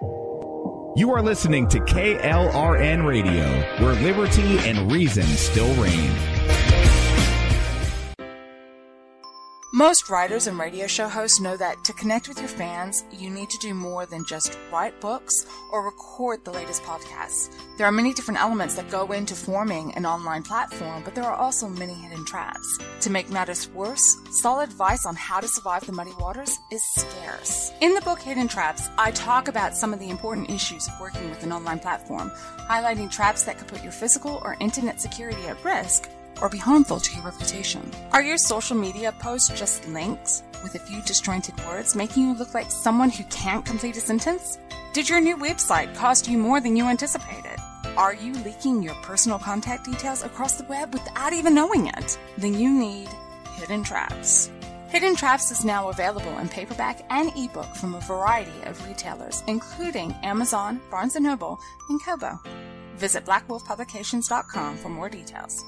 You are listening to KLRN Radio, where liberty and reason still reign. Most writers and radio show hosts know that to connect with your fans, you need to do more than just write books or record the latest podcasts. There are many different elements that go into forming an online platform, but there are also many hidden traps. To make matters worse, solid advice on how to survive the muddy waters is scarce. In the book Hidden Traps, I talk about some of the important issues of working with an online platform, highlighting traps that could put your physical or internet security at risk or be harmful to your reputation. Are your social media posts just links with a few disjointed words, making you look like someone who can't complete a sentence? Did your new website cost you more than you anticipated? Are you leaking your personal contact details across the web without even knowing it? Then you need Hidden Traps. Hidden Traps is now available in paperback and ebook from a variety of retailers, including Amazon, Barnes & Noble, and Kobo. Visit blackwolfpublications.com for more details.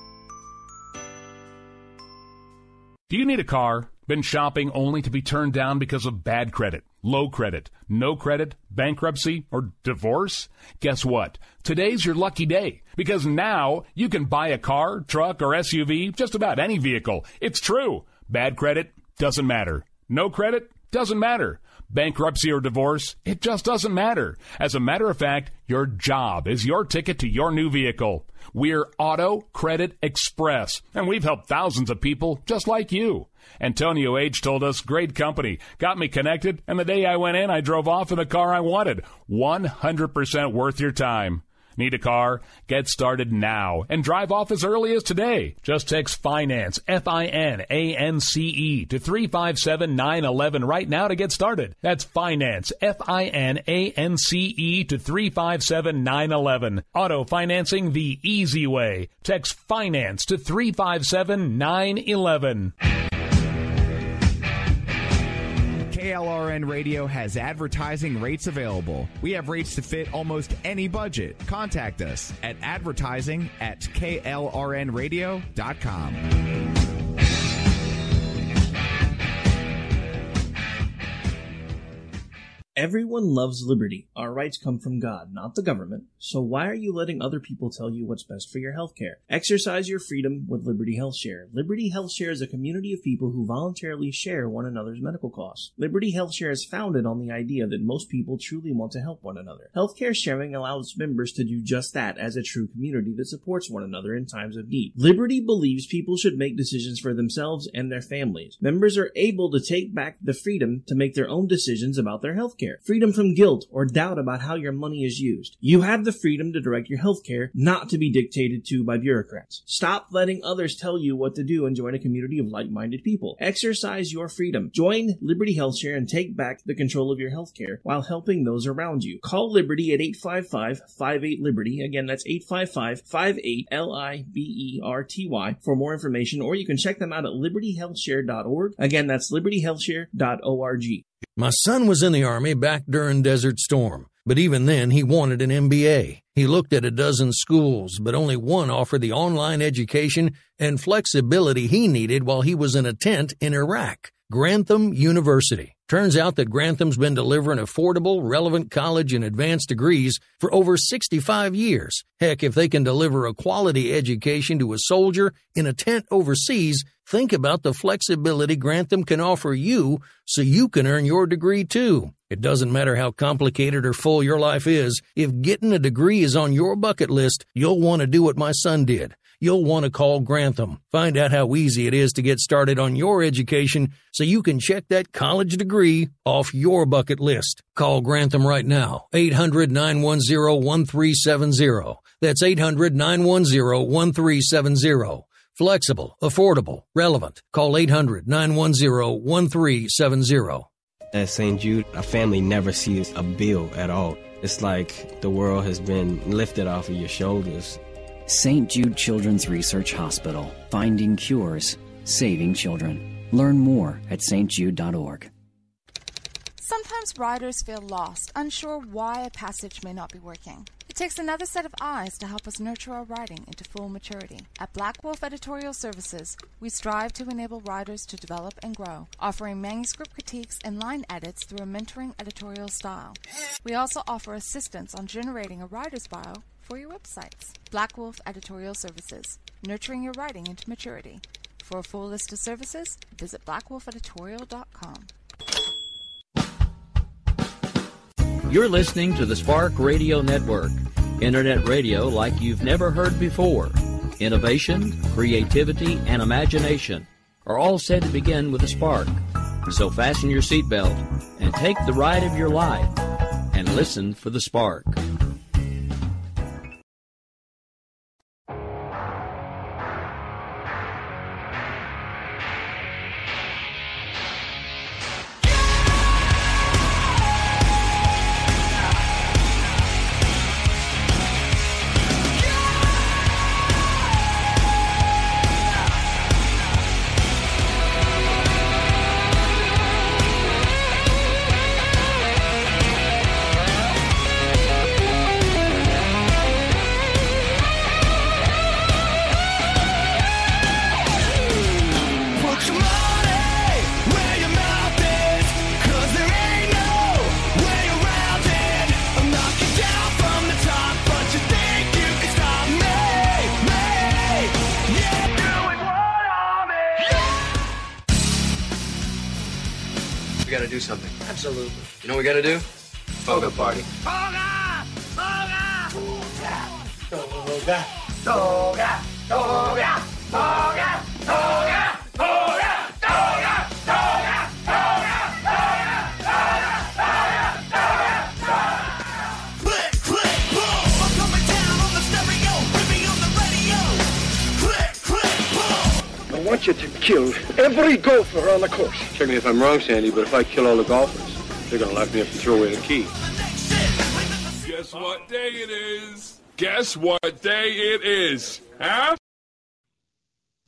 Do you need a car? Been shopping only to be turned down because of bad credit, low credit, no credit, bankruptcy, or divorce? Guess what? Today's your lucky day, because now you can buy a car, truck, or SUV, just about any vehicle. It's true. Bad credit doesn't matter. No credit doesn't matter. Bankruptcy or divorce, it just doesn't matter. As a matter of fact, your job is your ticket to your new vehicle. We're Auto Credit Express, and we've helped thousands of people just like you. Antonio H. told us, great company, got me connected, and the day I went in, I drove off in the car I wanted. 100% worth your time. Need a car? Get started now and drive off as early as today. Just text FINANCE, FINANCE, to 357-911 right now to get started. That's FINANCE, FINANCE, to 357-911. Auto financing the easy way. Text FINANCE to 357-911. KLRN Radio has advertising rates available. We have rates to fit almost any budget. Contact us at advertising@klrnradio.com. Everyone loves liberty. Our rights come from God, not the government. So why are you letting other people tell you what's best for your health care? Exercise your freedom with Liberty Health Share. Liberty Health Share is a community of people who voluntarily share one another's medical costs. Liberty Health Share is founded on the idea that most people truly want to help one another. Healthcare sharing allows members to do just that as a true community that supports one another in times of need. Liberty believes people should make decisions for themselves and their families. Members are able to take back the freedom to make their own decisions about their health care. Freedom from guilt or doubt about how your money is used. You have the freedom to direct your health care, not to be dictated to by bureaucrats. Stop letting others tell you what to do and join a community of like-minded people. Exercise your freedom. Join Liberty Health Share and take back the control of your health care while helping those around you. Call Liberty at 855-58-LIBERTY. Again, that's 855-58-LIBERTY for more information, or you can check them out at libertyhealthshare.org. Again, that's libertyhealthshare.org. My son was in the Army back during Desert Storm, but even then he wanted an MBA. He looked at a dozen schools, but only one offered the online education and flexibility he needed while he was in a tent in Iraq. Grantham University. Turns out that Grantham's been delivering affordable, relevant college and advanced degrees for over 65 years. Heck, if they can deliver a quality education to a soldier in a tent overseas, think about the flexibility Grantham can offer you so you can earn your degree too. It doesn't matter how complicated or full your life is. If getting a degree is on your bucket list, you'll want to do what my son did. You'll want to call Grantham. Find out how easy it is to get started on your education so you can check that college degree off your bucket list. Call Grantham right now. 800-910-1370. That's 800-910-1370. Flexible, affordable, relevant. Call 800-910-1370. At St. Jude, a family never sees a bill at all. It's like the world has been lifted off of your shoulders. St. Jude Children's Research Hospital. Finding cures. Saving children. Learn more at stjude.org. Sometimes writers feel lost, unsure why a passage may not be working. It takes another set of eyes to help us nurture our writing into full maturity. At Black Wolf Editorial Services, we strive to enable writers to develop and grow, offering manuscript critiques and line edits through a mentoring editorial style. We also offer assistance on generating a writer's bio for your websites. Black Wolf Editorial Services, nurturing your writing into maturity. For a full list of services, visit blackwolfeditorial.com. You're listening to the Spark Radio Network, internet radio like you've never heard before. Innovation, creativity, and imagination are all said to begin with a spark. So fasten your seatbelt and take the ride of your life and listen for the spark. Do something. Absolutely. You know what we gotta do? Toga party. Toga! Toga! Toga! Toga! Toga! Toga! Toga! Toga! Toga! Toga! Click, click, boom! I'm coming down on the stereo, ripping on the radio. Click, click, boom! I want you to kill every gopher on the course. Check me if I'm wrong, Sandy, but if I kill all the golfers, they're gonna lock me up and throw away the key. Guess what day it is? Guess what day it is? Huh?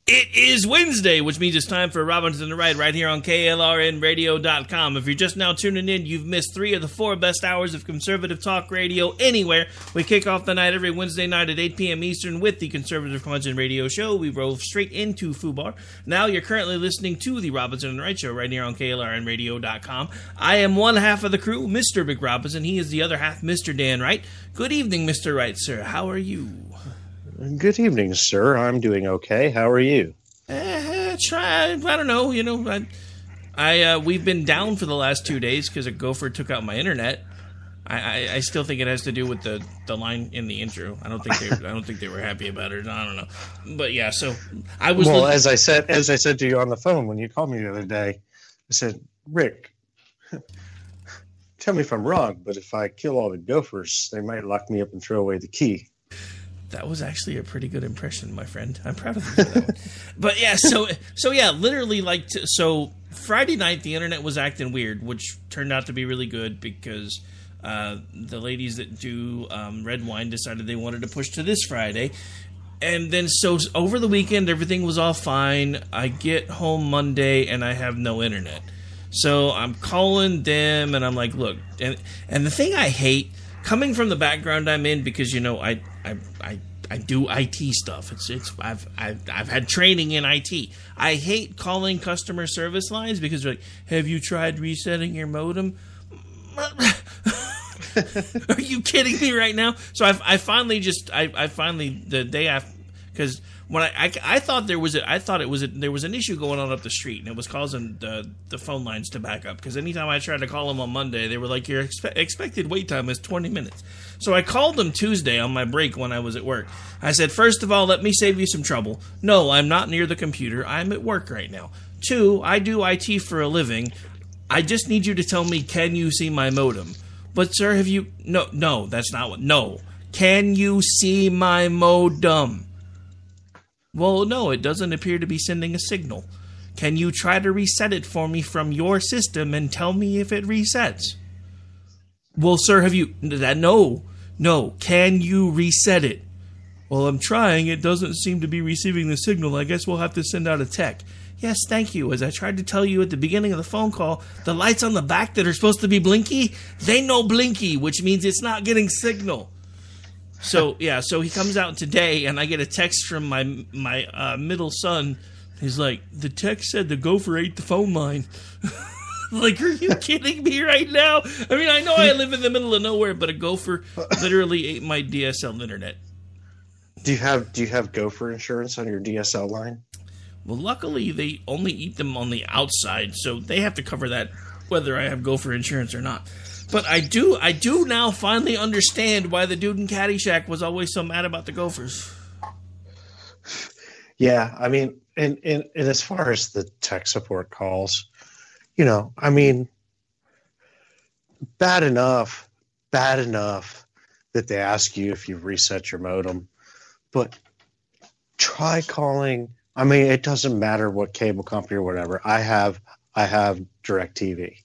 It is Wednesday, which means it's time for Robinson to Write right here on KLRNradio.com. If you're just now tuning in, you've missed 3 of the 4 best hours of conservative talk radio anywhere. We kick off the night every Wednesday night at 8 p.m. Eastern with the Conservative Curmudgeon Radio Show. We roll straight into FUBAR. Now you're currently listening to the Robinson and Wright Show right here on KLRNradio.com. I am one half of the crew, Mr. Big Robinson. He is the other half, Mr. Dan Wright. Good evening, Mr. Wright, sir. How are you? Good evening, sir. I'm doing okay. How are you? I don't know. You know, we've been down for the last 2 days because a gopher took out my internet. I still think it has to do with the line in the intro. I don't think they were happy about it. I don't know, but yeah. So I was. Well, as I said to you on the phone when you called me the other day, I said, Rick, tell me if I'm wrong, but if I kill all the gophers, they might lock me up and throw away the key. That was actually a pretty good impression, my friend. I'm proud of you for that one. But yeah, so yeah, literally so Friday night the internet was acting weird, which turned out to be really good because the ladies that do Red Wine decided they wanted to push to this Friday. And then so over the weekend everything was all fine. I get home Monday and I have no internet. So I'm calling them and I'm like, look, and the thing I hate coming from the background I'm in, because you know I do IT stuff. I've had training in IT. I hate calling customer service lines because they're like, have you tried resetting your modem? Are you kidding me right now? So I finally the day after, because when I thought there was an issue going on up the street and it was causing the phone lines to back up, because anytime I tried to call them on Monday they were like, your expected wait time is 20 minutes. So I called them Tuesday on my break when I was at work. I said, first of all, let me save you some trouble. No, I'm not near the computer. I'm at work right now. 2, I do IT for a living. I just need you to tell me, can you see my modem? But sir, have you... No, that's not what... No. Can you see my modem? Well, no, it doesn't appear to be sending a signal. Can you try to reset it for me from your system and tell me if it resets? Well, sir, have you... No. Can you reset it? Well, I'm trying. It doesn't seem to be receiving the signal. I guess we'll have to send out a tech. Yes, thank you. As I tried to tell you at the beginning of the phone call, the lights on the back that are supposed to be blinky, they know blinky, which means it's not getting signal. So he comes out today, and I get a text from my middle son. He's like, the text said the gopher ate the phone line. Like, are you kidding me right now? I mean, I know I live in the middle of nowhere, but a gopher literally ate my DSL internet. Do you have gopher insurance on your DSL line? Well, luckily they only eat them on the outside, so they have to cover that whether I have gopher insurance or not. But I do now finally understand why the dude in Caddyshack was always so mad about the gophers. Yeah, I mean, and as far as the tech support calls, I mean, bad enough that they ask you if you've reset your modem, but try calling. I mean, it doesn't matter what cable company or whatever. I have DirecTV.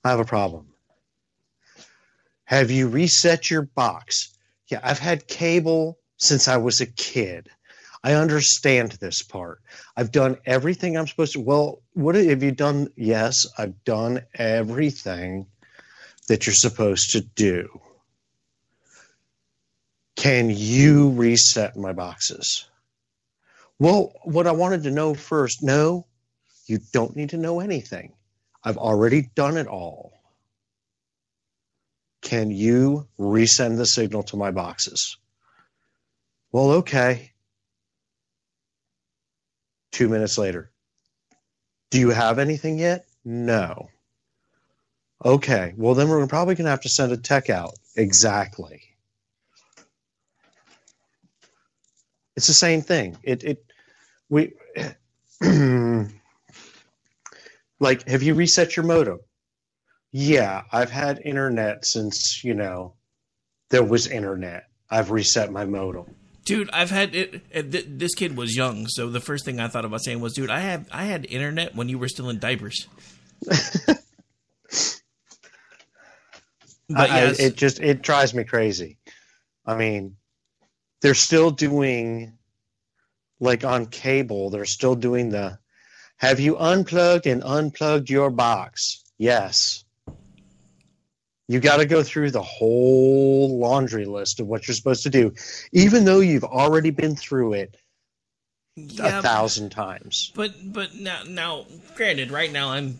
I have a problem. Have you reset your box? Yeah, I've had cable since I was a kid. I understand this part. I've done everything I'm supposed to. Well, what have you done? Yes, I've done everything that you're supposed to do. Can you reset my boxes? Well, what I wanted to know first, no, you don't need to know anything. I've already done it all. Can you resend the signal to my boxes? Well, okay. 2 minutes later. Do you have anything yet? No. Okay. Well, then we're probably going to have to send a tech out. Exactly. It's the same thing. Like, have you reset your modem? Yeah, I've had internet since, there was internet. I've reset my modem. Dude, I've had it. This kid was young, so the first thing I thought about saying was, dude, I had internet when you were still in diapers. But yes. It drives me crazy. I mean, they're still doing, like on cable, they're still doing the, have you unplugged and unplugged your box? Yes. You got to go through the whole laundry list of what you're supposed to do, even though you've already been through it 1,000 times. But now, granted, right now I'm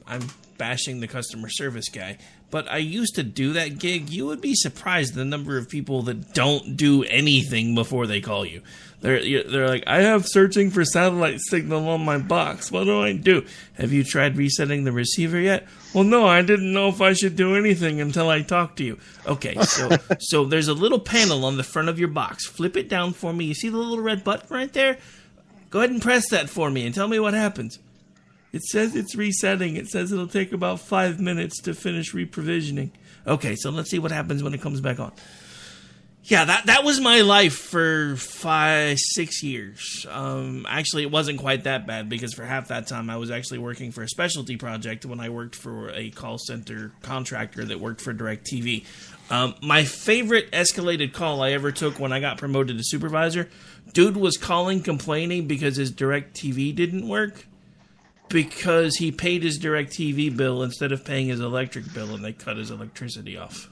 bashing the customer service guy, but I used to do that gig. You would be surprised the number of people that don't do anything before they call you. They're like, I have searching for satellite signal on my box. What do I do? Have you tried resetting the receiver yet? Well, no, I didn't know if I should do anything until I talked to you. Okay, so there's a little panel on the front of your box. Flip it down for me. You see the little red button right there? Go ahead and press that for me and tell me what happens. It says it's resetting. It says it'll take about 5 minutes to finish reprovisioning. Okay, so let's see what happens when it comes back on. Yeah, that was my life for 5-6 years. Actually, it wasn't quite that bad because for half that time I was actually working for a specialty project when I worked for a call center contractor that worked for DirecTV. My favorite escalated call I ever took when I got promoted to supervisor, dude was calling complaining because his DirecTV didn't work because he paid his DirecTV bill instead of paying his electric bill and they cut his electricity off.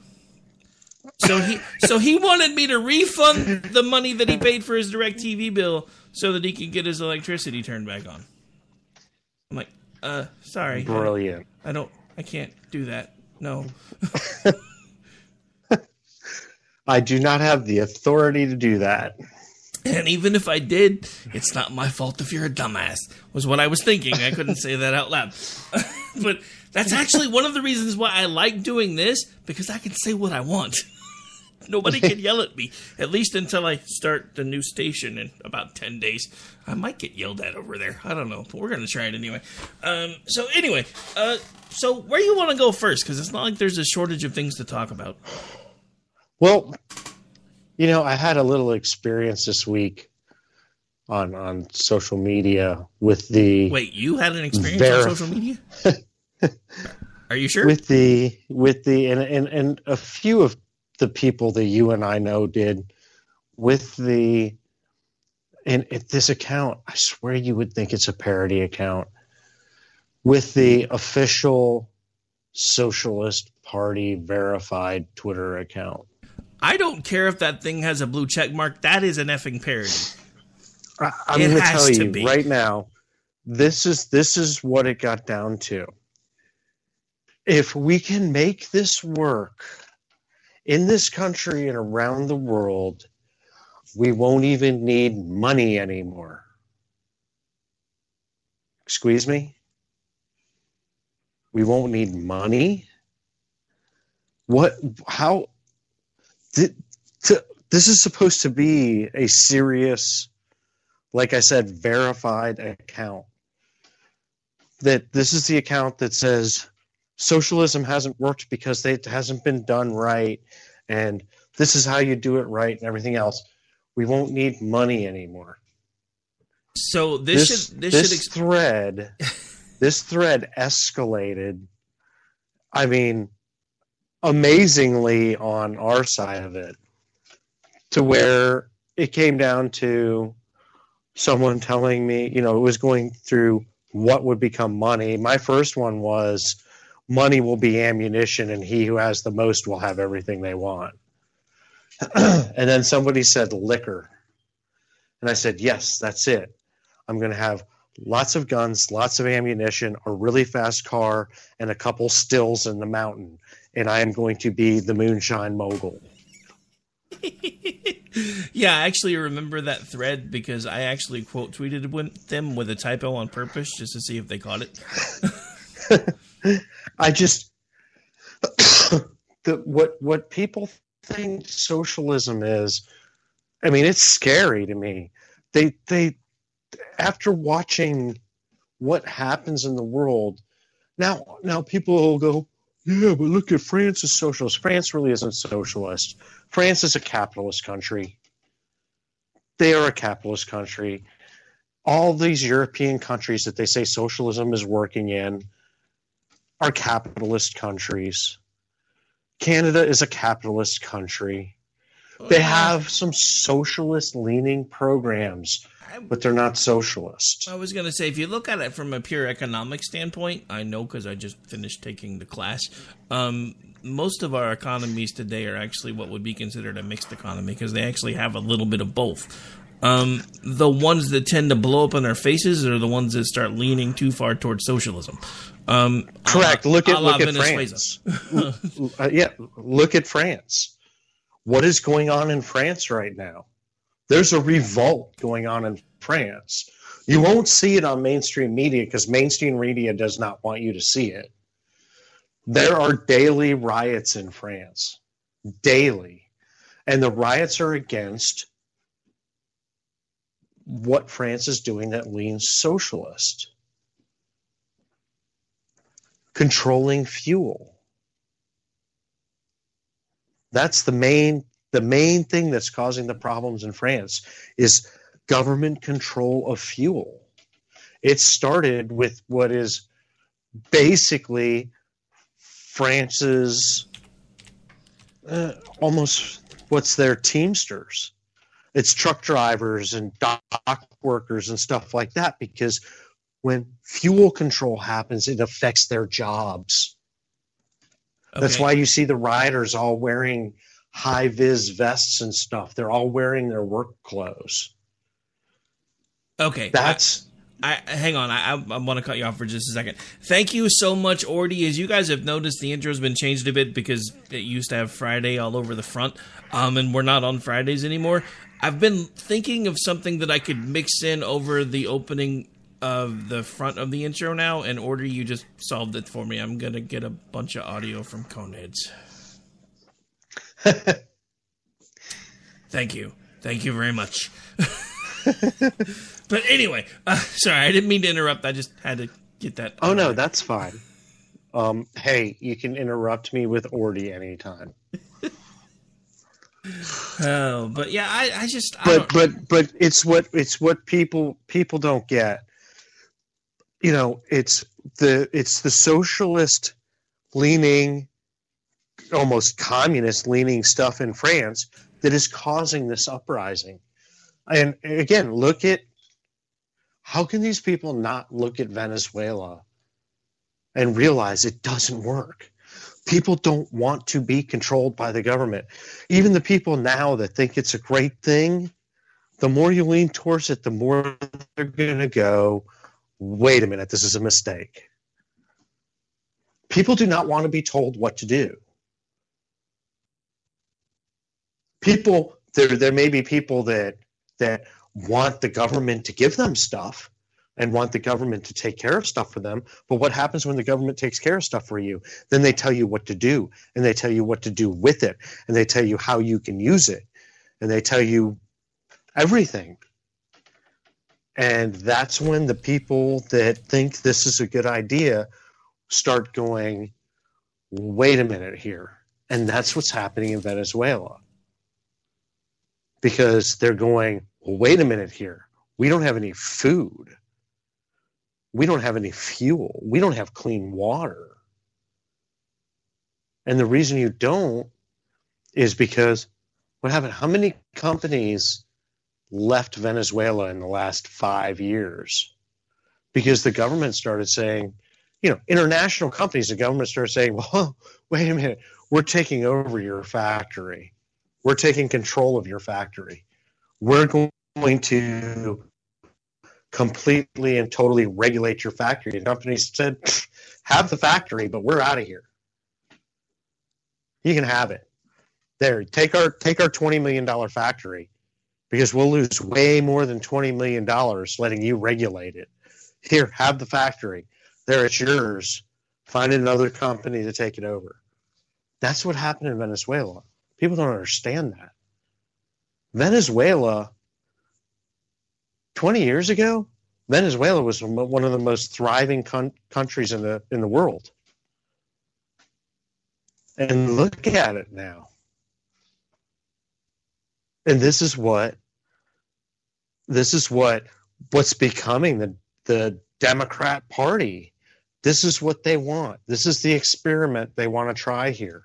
So he wanted me to refund the money that he paid for his DirecTV bill so that he could get his electricity turned back on. I'm like, sorry. Brilliant. I can't do that. No. I do not have the authority to do that. And even if I did, it's not my fault if you're a dumbass, was what I was thinking. I couldn't say that out loud. But that's actually one of the reasons why I like doing this, because I can say what I want. Nobody can yell at me, at least until I start the new station in about 10 days. I might get yelled at over there. I don't know, but we're going to try it anyway. So where you want to go first? Because it's not like there's a shortage of things to talk about. Well, I had a little experience this week on social media with the... Wait, you had an experience on social media? Are you sure? With the and a few of the people that you and I know did with the... And at this account, I swear you would think it's a parody account, with the official Socialist Party verified Twitter account. I don't care if that thing has a blue check mark. That is an effing parody. I'm going to tell you right now, this is what it got down to. If we can make this work in this country and around the world, we won't even need money anymore. Excuse me? We won't need money? What? How? This is supposed to be a serious, like I said, verified account. That this is the account that says socialism hasn't worked because it hasn't been done right, and this is how you do it right and everything else. We won't need money anymore. So this thread escalated. I mean, amazingly on our side of it, to where it came down to someone telling me, it was going through what would become money. My first one was money will be ammunition, and he who has the most will have everything they want. And then somebody said liquor. And I said, yes, that's it. I'm going to have lots of guns, lots of ammunition, a really fast car, and a couple stills in the mountain. And I am going to be the moonshine mogul. Yeah, I actually remember that thread because I actually quote tweeted them with a typo on purpose just to see if they caught it. I just what people think socialism is, I mean, it's scary to me. They after watching what happens in the world, now people will go, yeah, but look at France is socialist. France really isn't socialist. France is a capitalist country. They are a capitalist country. All these European countries that they say socialism is working in are capitalist countries. Canada is a capitalist country. They have some socialist-leaning programs, but they're not socialist. I was going to say, if you look at it from a pure economic standpoint, I know because I just finished taking the class, most of our economies today are actually what would be considered a mixed economy because they actually have a little bit of both. The ones that tend to blow up in our faces are the ones that start leaning too far towards socialism. Correct. Look at France. Yeah, look at France. What is going on in France right now? There's a revolt going on in France. You won't see it on mainstream media because mainstream media does not want you to see it. There are daily riots in France. Daily. And the riots are against what France is doing that leans socialist. Controlling fuel. That's the main thing that's causing the problems in France is government control of fuel. It started with what is basically France's almost what's their Teamsters. It's truck drivers and dock workers and stuff like that, because when fuel control happens, it affects their jobs. Okay. That's why you see the rioters all wearing high-vis vests and stuff. They're all wearing their work clothes. Okay. That's... hang on. I want to cut you off for just a second. Thank you so much, Ordy. As you guys have noticed, the intro's been changed a bit because it used to have Friday all over the front, and we're not on Fridays anymore. I've been thinking of something that I could mix in over the opening of the front of the intro now, and Ordy, you just solved it for me. I'm going to get a bunch of audio from Coneheads. Thank you. Thank you very much. But anyway, sorry, I didn't mean to interrupt. I just had to get that. Oh, no, that's fine. Hey, you can interrupt me with Ordy anytime. Oh, but yeah, I just. But it's what people don't get. You know, it's the socialist leaning, almost communist leaning stuff in France that is causing this uprising. And again, look at how can these people not look at Venezuela and realize it doesn't work? People don't want to be controlled by the government. Even the people now that think it's a great thing, the more you lean towards it, the more they're going to go, wait a minute, this is a mistake. People do not want to be told what to do. People, there may be people that want the government to give them stuff and want the government to take care of stuff for them. But what happens when the government takes care of stuff for you? Then they tell you what to do, and they tell you what to do with it, and they tell you how you can use it, and they tell you everything. And that's when the people that think this is a good idea start going, wait a minute here. And that's what's happening in Venezuela. Because they're going, well, wait a minute here. We don't have any food. We don't have any fuel. We don't have clean water. And the reason you don't is because what happened? How many companies left Venezuela in the last 5 years? Because the government started saying, international companies, the government started saying, well, wait a minute, we're taking over your factory. We're taking control of your factory. We're going to completely and totally regulate your factory. And companies said, have the factory, but we're out of here. You can have it. There, take our $20 million factory, because we'll lose way more than $20 million letting you regulate it. Here, have the factory. There, it's yours. Find another company to take it over. That's what happened in Venezuela. People don't understand that. Venezuela, 20 years ago, Venezuela was one of the most thriving countries in the world. And look at it now. And this is what's becoming the Democrat Party. This is what they want. This is the experiment they want to try here.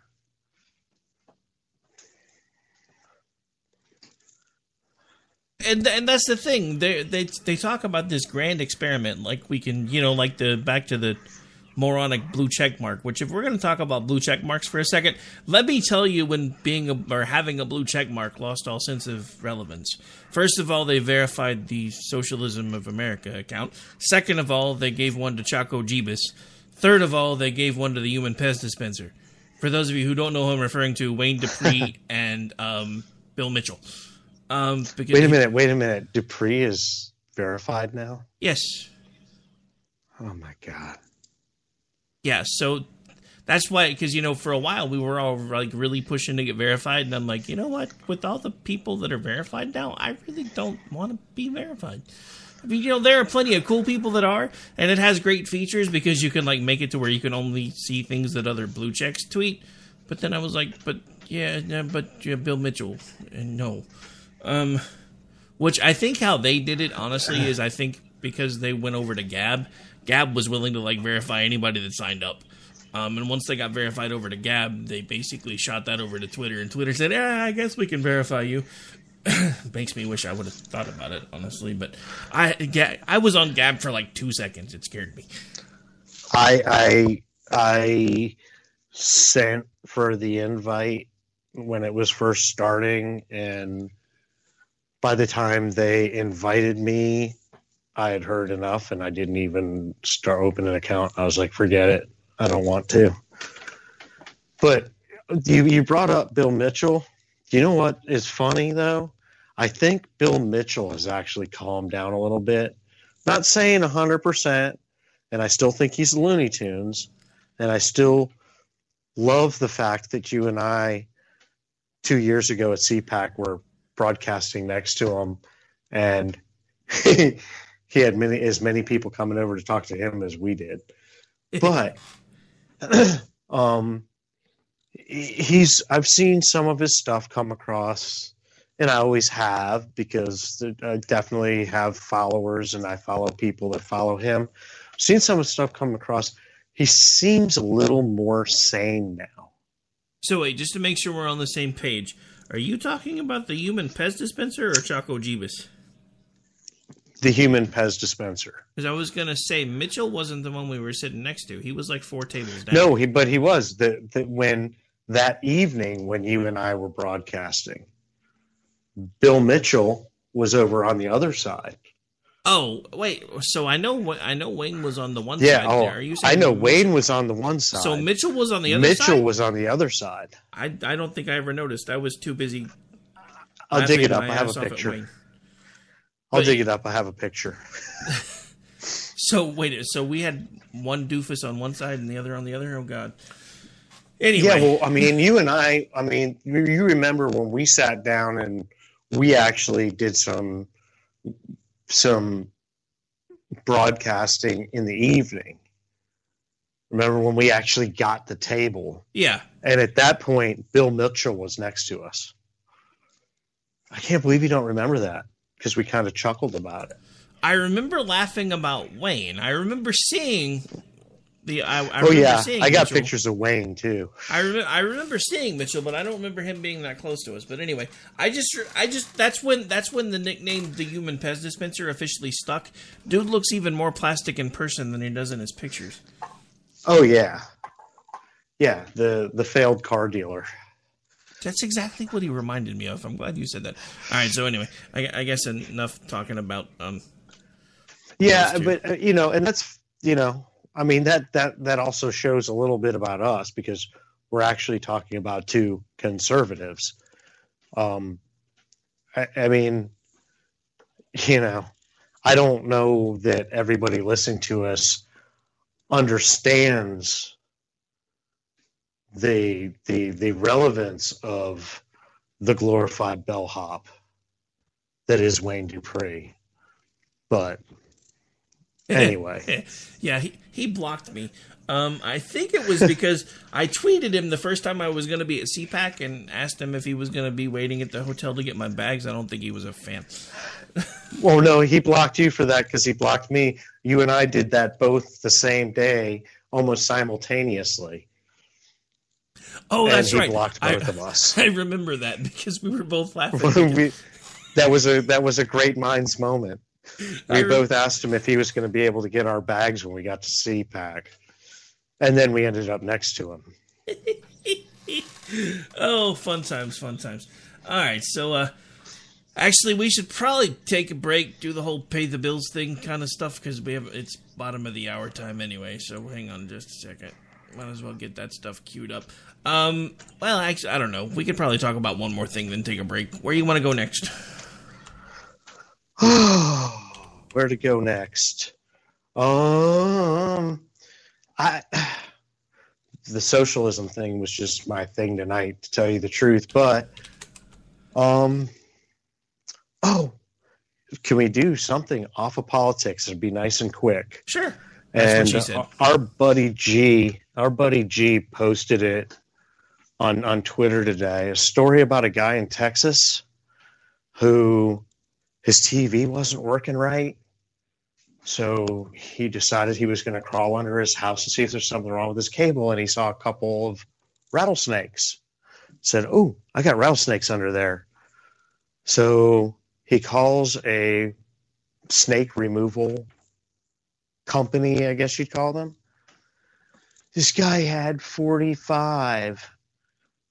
And that's the thing. They talk about this grand experiment, like we can, back to the moronic blue check mark. Which, if we're going to talk about blue check marks for a second, let me tell you when having a blue check mark lost all sense of relevance. First of all, they verified the Socialism of America account. Second of all, they gave one to Chaco Jeebus. Third of all, they gave one to the human pest dispenser. For those of you who don't know who I'm referring to, Wayne Dupree and Bill Mitchell. Wait a minute. Dupree is verified now? Yes. Oh my God. Yeah, so that's why, because, for a while we were all like really pushing to get verified, and I'm like, you know what? With all the people that are verified now, I really don't want to be verified. I mean, there are plenty of cool people that are, and it has great features because you can like make it to where you can only see things that other blue checks tweet. But then I was like, but Bill Mitchell, and no. Which I think how they did it, honestly, is I think because they went over to Gab. Gab was willing to like verify anybody that signed up. And once they got verified over to Gab, they basically shot that over to Twitter, and Twitter said, I guess we can verify you. Makes me wish I would have thought about it, honestly. But I was on Gab for like 2 seconds. It scared me. I sent for the invite when it was first starting, and by the time they invited me, I had heard enough, and I didn't even start opening an account. I was like, forget it. I don't want to. But you brought up Bill Mitchell. You know what is funny, though? I think Bill Mitchell has actually calmed down a little bit. Not saying 100%, and I still think he's Looney Tunes, and I still love the fact that you and I, 2 years ago at CPAC, were broadcasting next to him, and he had as many people coming over to talk to him as we did. But I've seen some of his stuff come across, and I always have, because I definitely have followers and I follow people that follow him. I've seen some of his stuff come across. He seems a little more sane now. So wait, just to make sure we're on the same page, are you talking about the human pest dispenser or Chaco Jeebus? The human Pez dispenser. Because I was going to say, Mitchell wasn't the one we were sitting next to. He was like 4 tables down. No, but he was. When that evening when you and I were broadcasting, Bill Mitchell was over on the other side. Oh, wait. So I know Wayne was on the one Yeah, side. There. Are you I saying know Wayne was on the one side. So Mitchell was on the other side? Mitchell was on the other side. I don't think I ever noticed. I was too busy. I'll dig it up. I have a picture. I'll dig it up. I have a picture. So wait, so we had one doofus on one side and the other on the other? Oh, God. Anyway. Yeah, well, I mean, you and you remember when we sat down and we actually did some broadcasting in the evening. Remember when we actually got the table? Yeah. And at that point, Bill Mitchell was next to us. I can't believe you don't remember that, because we kind of chuckled about it. I remember laughing about Wayne. I remember seeing the. I got Mitchell. Pictures of Wayne too. I remember seeing Mitchell, but I don't remember him being that close to us. But anyway, I just that's when the nickname the Human Pez Dispenser officially stuck. Dude looks even more plastic in person than he does in his pictures. Oh yeah, yeah. The failed car dealer. That's exactly what he reminded me of. I'm glad you said that. All right, so anyway, I guess enough talking about. Yeah, but and that's I mean that also shows a little bit about us, because we're actually talking about two conservatives. I mean, I don't know that everybody listening to us understands the relevance of the glorified bellhop that is Wayne Dupree. But anyway. Yeah, he blocked me. I think it was because I tweeted him the first time I was going to be at CPAC and asked him if he was going to be waiting at the hotel to get my bags. I don't think he was a fan. Well, no, he blocked you for that because he blocked me. You and I did that both the same day, almost simultaneously. Oh, that's right. He blocked both of us. I remember that because we were both laughing. That was a great minds moment. We both asked him if he was going to be able to get our bags when we got to CPAC. And then we ended up next to him. Oh, fun times. All right, so actually we should probably take a break, do the whole pay the bills thing kind of stuff, because it's bottom of the hour time anyway, so hang on just a second. Might as well get that stuff queued up. Well, actually, I don't know. We could probably talk about one more thing, then take a break. Where do you want to go next? Where to go next? The socialism thing was just my thing tonight, to tell you the truth. But, can we do something off of politics? It'd be nice and quick. Sure. That's what she said. Our buddy G posted it on Twitter today. A story about a guy in Texas who his TV wasn't working right. So he decided he was going to crawl under his house to see if there's something wrong with his cable. And he saw a couple of rattlesnakes. Said, "Oh, I got rattlesnakes under there." So he calls a snake removal company, I guess you'd call them. This guy had 45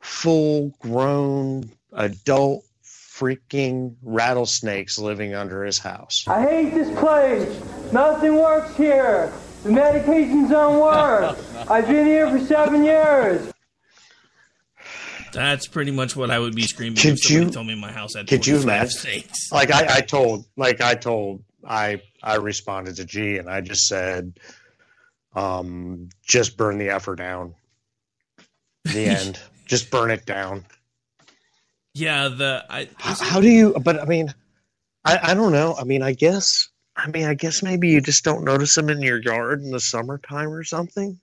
full-grown adult freaking rattlesnakes living under his house. I hate this place. Nothing works here. The medications don't work. I've been here for 7 years. That's pretty much what I would be screaming if somebody told me my house had 45 snakes. Like I responded to G and I just said, just burn the effer down. The end. Just burn it down. Yeah, how do you? But I mean, I don't know. I mean, I guess maybe you just don't notice them in your yard in the summertime or something.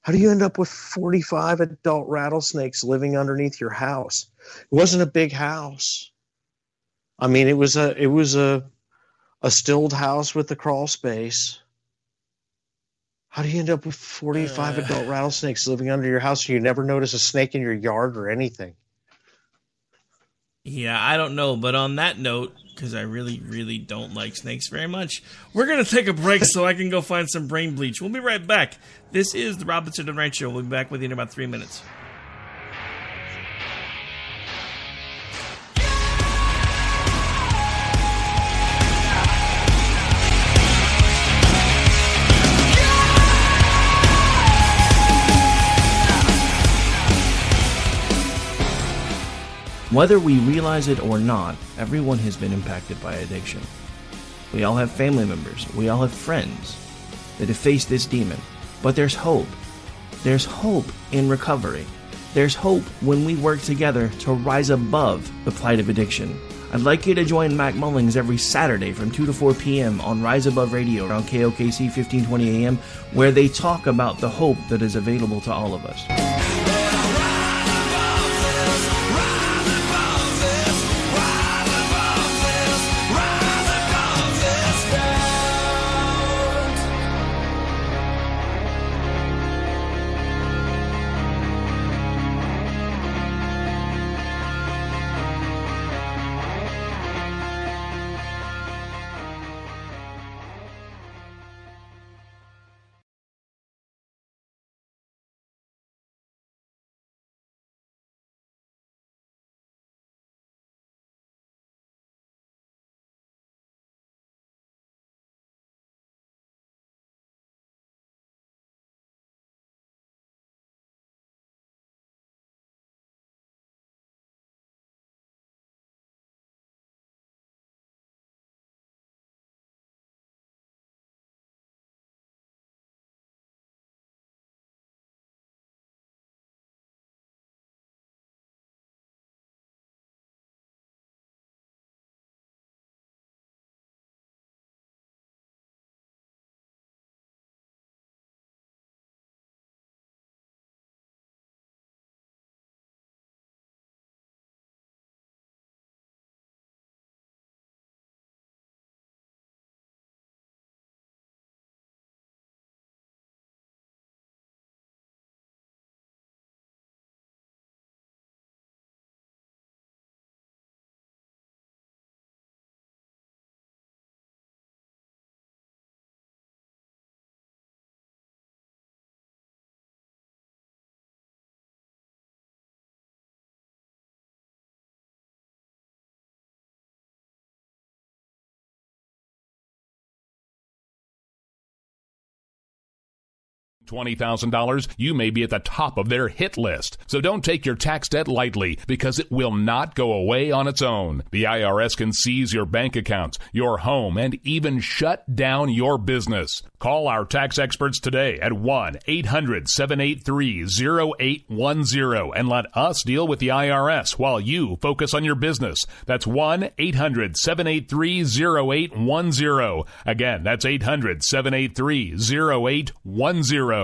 How do you end up with 45 adult rattlesnakes living underneath your house? It wasn't a big house. I mean, it was a stilled house with a crawl space. How do you end up with 45 adult rattlesnakes living under your house and you never notice a snake in your yard or anything? Yeah, I don't know, but on that note, because I really, really don't like snakes very much, we're going to take a break so I can go find some brain bleach. We'll be right back. This is the Robinson and Wright Show. We'll be back with you in about 3 minutes. Whether we realize it or not, everyone has been impacted by addiction. We all have family members, we all have friends that have faced this demon. But there's hope. There's hope in recovery. There's hope when we work together to rise above the plight of addiction. I'd like you to join Mac Mullings every Saturday from 2 to 4 p.m. on Rise Above Radio on KOKC 1520 AM, where they talk about the hope that is available to all of us. $20,000, you may be at the top of their hit list. So don't take your tax debt lightly, because it will not go away on its own. The IRS can seize your bank accounts, your home, and even shut down your business. Call our tax experts today at 1-800-783-0810 and let us deal with the IRS while you focus on your business. That's 1-800-783-0810. Again, that's 800-783-0810.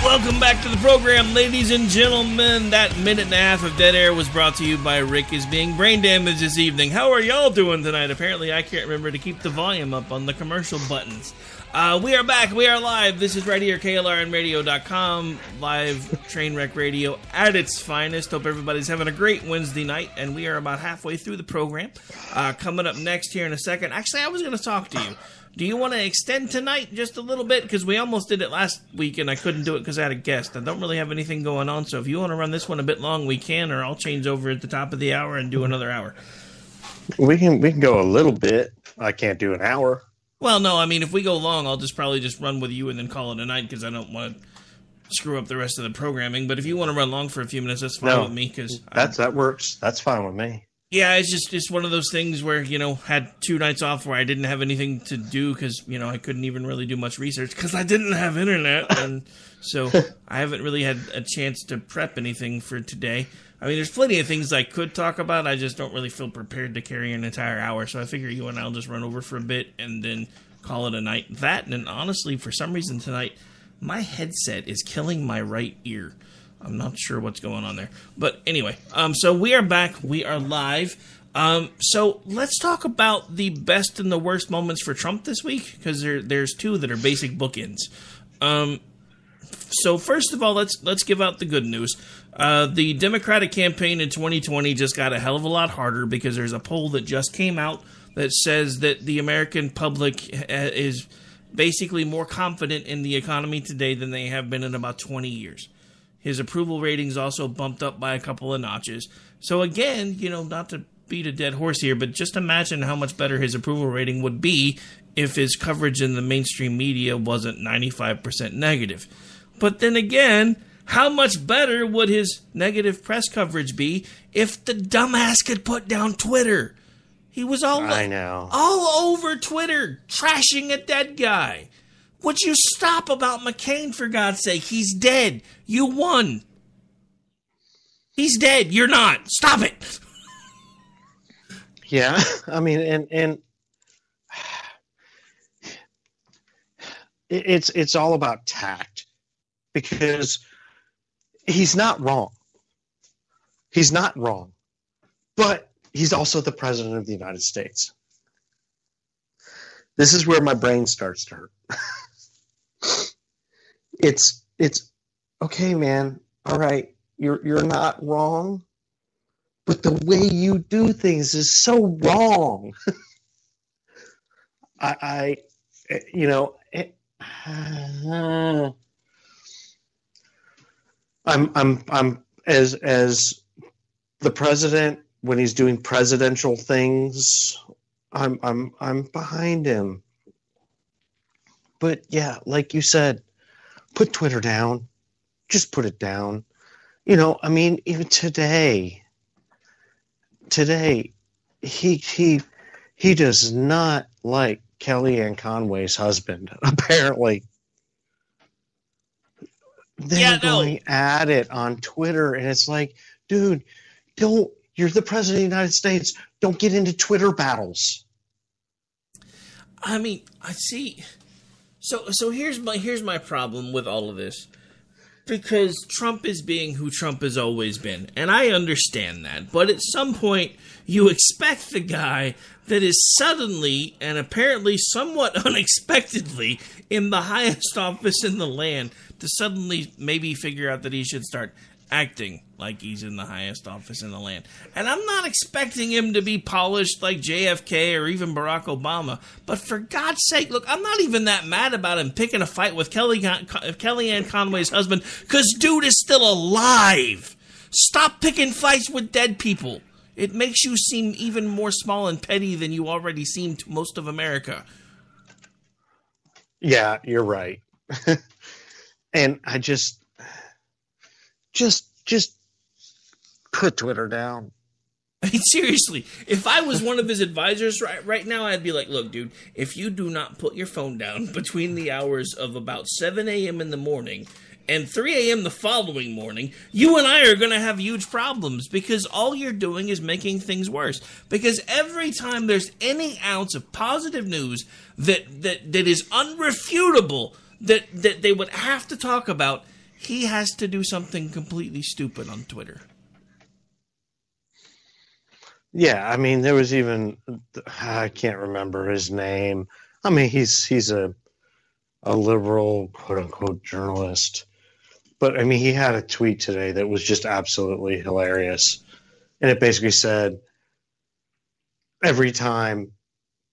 Welcome back to the program, ladies and gentlemen. That minute and a half of dead air was brought to you by Rick is being brain damaged this evening. How are y'all doing tonight? Apparently, I can't remember to keep the volume up on the commercial buttons. We are back. We are live. This is right here, KLRNradio.com, live Trainwreck Radio at its finest. Hope everybody's having a great Wednesday night, and we are about halfway through the program. Coming up next here in a second. Actually, I was going to talk to you. Do you want to extend tonight just a little bit? Because we almost did it last week, and I couldn't do it because I had a guest. I don't really have anything going on, so if you want to run this one a bit long, we can, or I'll change over at the top of the hour and do another hour. We can go a little bit. I can't do an hour. Well, no, I mean, if we go long, I'll just probably just run with you and then call it a night, because I don't want to screw up the rest of the programming. But if you want to run long for a few minutes, that's fine with me. Cause that works. That's fine with me. Yeah, it's just one of those things where, had 2 nights off where I didn't have anything to do because, I couldn't even really do much research because I didn't have internet. And so I haven't really had a chance to prep anything for today. I mean, there's plenty of things I could talk about. I just don't really feel prepared to carry an entire hour. So I figure you and I'll just run over for a bit and then call it a night. That, and honestly, for some reason tonight, my headset is killing my right ear. I'm not sure what's going on there. But anyway, so we are back. We are live. So let's talk about the best and the worst moments for Trump this week, because there's two that are basic bookends. So first of all, let's give out the good news. The Democratic campaign in 2020 just got a hell of a lot harder because there's a poll that just came out that says that the American public is basically more confident in the economy today than they have been in about 20 years. His approval ratings also bumped up by a couple of notches. So again, not to beat a dead horse here, but just imagine how much better his approval rating would be if his coverage in the mainstream media wasn't 95% negative. But then again, how much better would his negative press coverage be if the dumbass could put down Twitter? He was all over Twitter trashing a dead guy. Would you stop about McCain, for God's sake? He's dead. You won. He's dead. You're not. Stop it. Yeah, I mean, and it's all about tact, because he's not wrong. He's not wrong, but he's also the president of the United States. This is where my brain starts to hurt. It's okay, man. All right, you're not wrong, but the way you do things is so wrong. I'm as the president when he's doing presidential things, I'm behind him. But yeah, like you said, put Twitter down. Just put it down. I mean, even today he does not like Kellyanne Conway's husband, apparently. They're going at it on Twitter, and it's like, dude, you're the president of the United States. Don't get into Twitter battles. I mean, I see. So here's my problem with all of this. Because Trump is being who Trump has always been. And I understand that. But at some point, you expect the guy that is suddenly and apparently somewhat unexpectedly in the highest office in the land to suddenly maybe figure out that he should start acting like he's in the highest office in the land. And I'm not expecting him to be polished like JFK or even Barack Obama. But for God's sake, look, I'm not even that mad about him picking a fight with Kellyanne Conway's husband, because dude is still alive. Stop picking fights with dead people. It makes you seem even more small and petty than you already seem to most of America. Yeah, you're right. And I just put Twitter down. I mean, seriously, if I was one of his advisors right now, I'd be like, look, dude, if you do not put your phone down between the hours of about 7 a.m. in the morning and 3 a.m. the following morning, you and I are going to have huge problems, because all you're doing is making things worse. Because every time there's any ounce of positive news that is unrefutable, that they would have to talk about, he has to do something completely stupid on Twitter. Yeah, I mean, there was even, I can't remember his name. I mean, he's a liberal, quote-unquote, journalist. But, I mean, he had a tweet today that was just absolutely hilarious. And it basically said, every time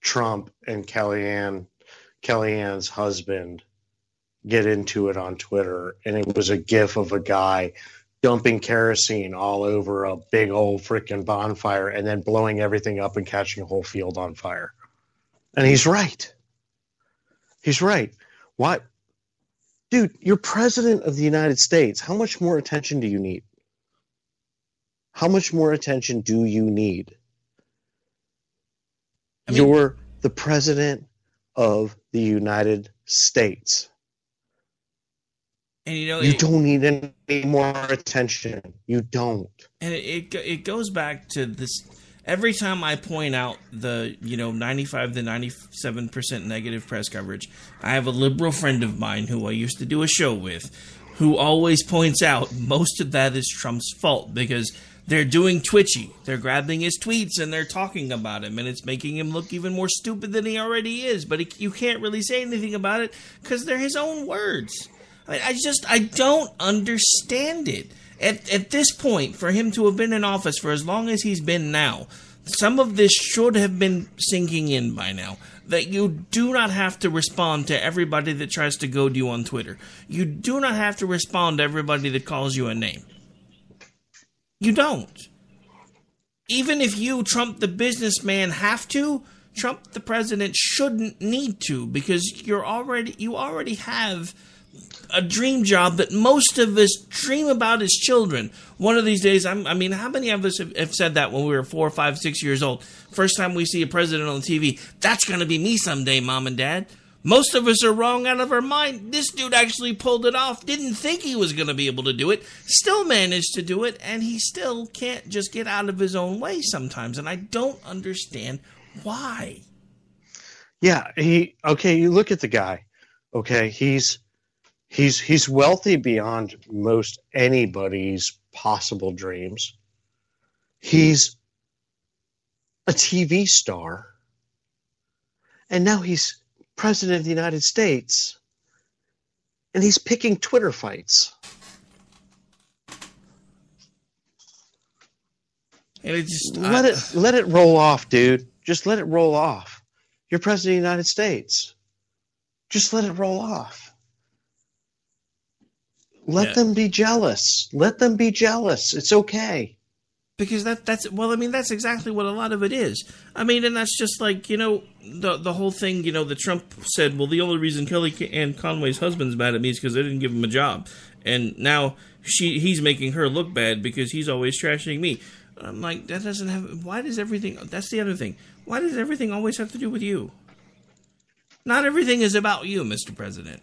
Trump and Kellyanne's husband get into it on Twitter, and it was a gif of a guy dumping kerosene all over a big old freaking bonfire and then blowing everything up and catching a whole field on fire. And he's right. He's right. What? Dude, you're president of the United States. How much more attention do you need? How much more attention do you need? I mean, you're the president of the United States. And you don't need any more attention. You don't. And it goes back to this. Every time I point out the 95 to 97% negative press coverage, I have a liberal friend of mine who I used to do a show with, who always points out most of that is Trump's fault, because They're doing Twitchy. They're grabbing his tweets and they're talking about him, and it's making him look even more stupid than he already is. But you can't really say anything about it because they're his own words. I don't understand it. At this point, for him to have been in office for as long as he's been now, some of this should have been sinking in by now. That you do not have to respond to everybody that tries to goad you on Twitter. You do not have to respond to everybody that calls you a name. You don't. Even if you, Trump the businessman, have to, Trump the president shouldn't need to, because you already have a dream job that most of us dream about as children. One of these days, how many of us have said that when we were 4, 5, 6 years old? First time we see a president on TV, that's going to be me someday, Mom and Dad. Most of us are wrong out of our mind. This dude actually pulled it off, didn't think he was going to be able to do it, still managed to do it, and he still can't just get out of his own way sometimes, and I don't understand why. Yeah, you look at the guy. Okay, he's wealthy beyond most anybody's possible dreams. He's a TV star. And now he's president of the United States. And he's picking Twitter fights. And it just let it roll off, dude. Just let it roll off. You're president of the United States. Just let it roll off. Let them be jealous. Let them be jealous. It's okay. Because that's exactly what a lot of it is. I mean, and that's just like, the whole thing, that Trump said, well, the only reason Kellyanne Conway's husband's mad at me is because I didn't give him a job. And now he's making her look bad because he's always trashing me. I'm like, that doesn't have, why does everything, that's the other thing. Why does everything always have to do with you? Not everything is about you, Mr. President.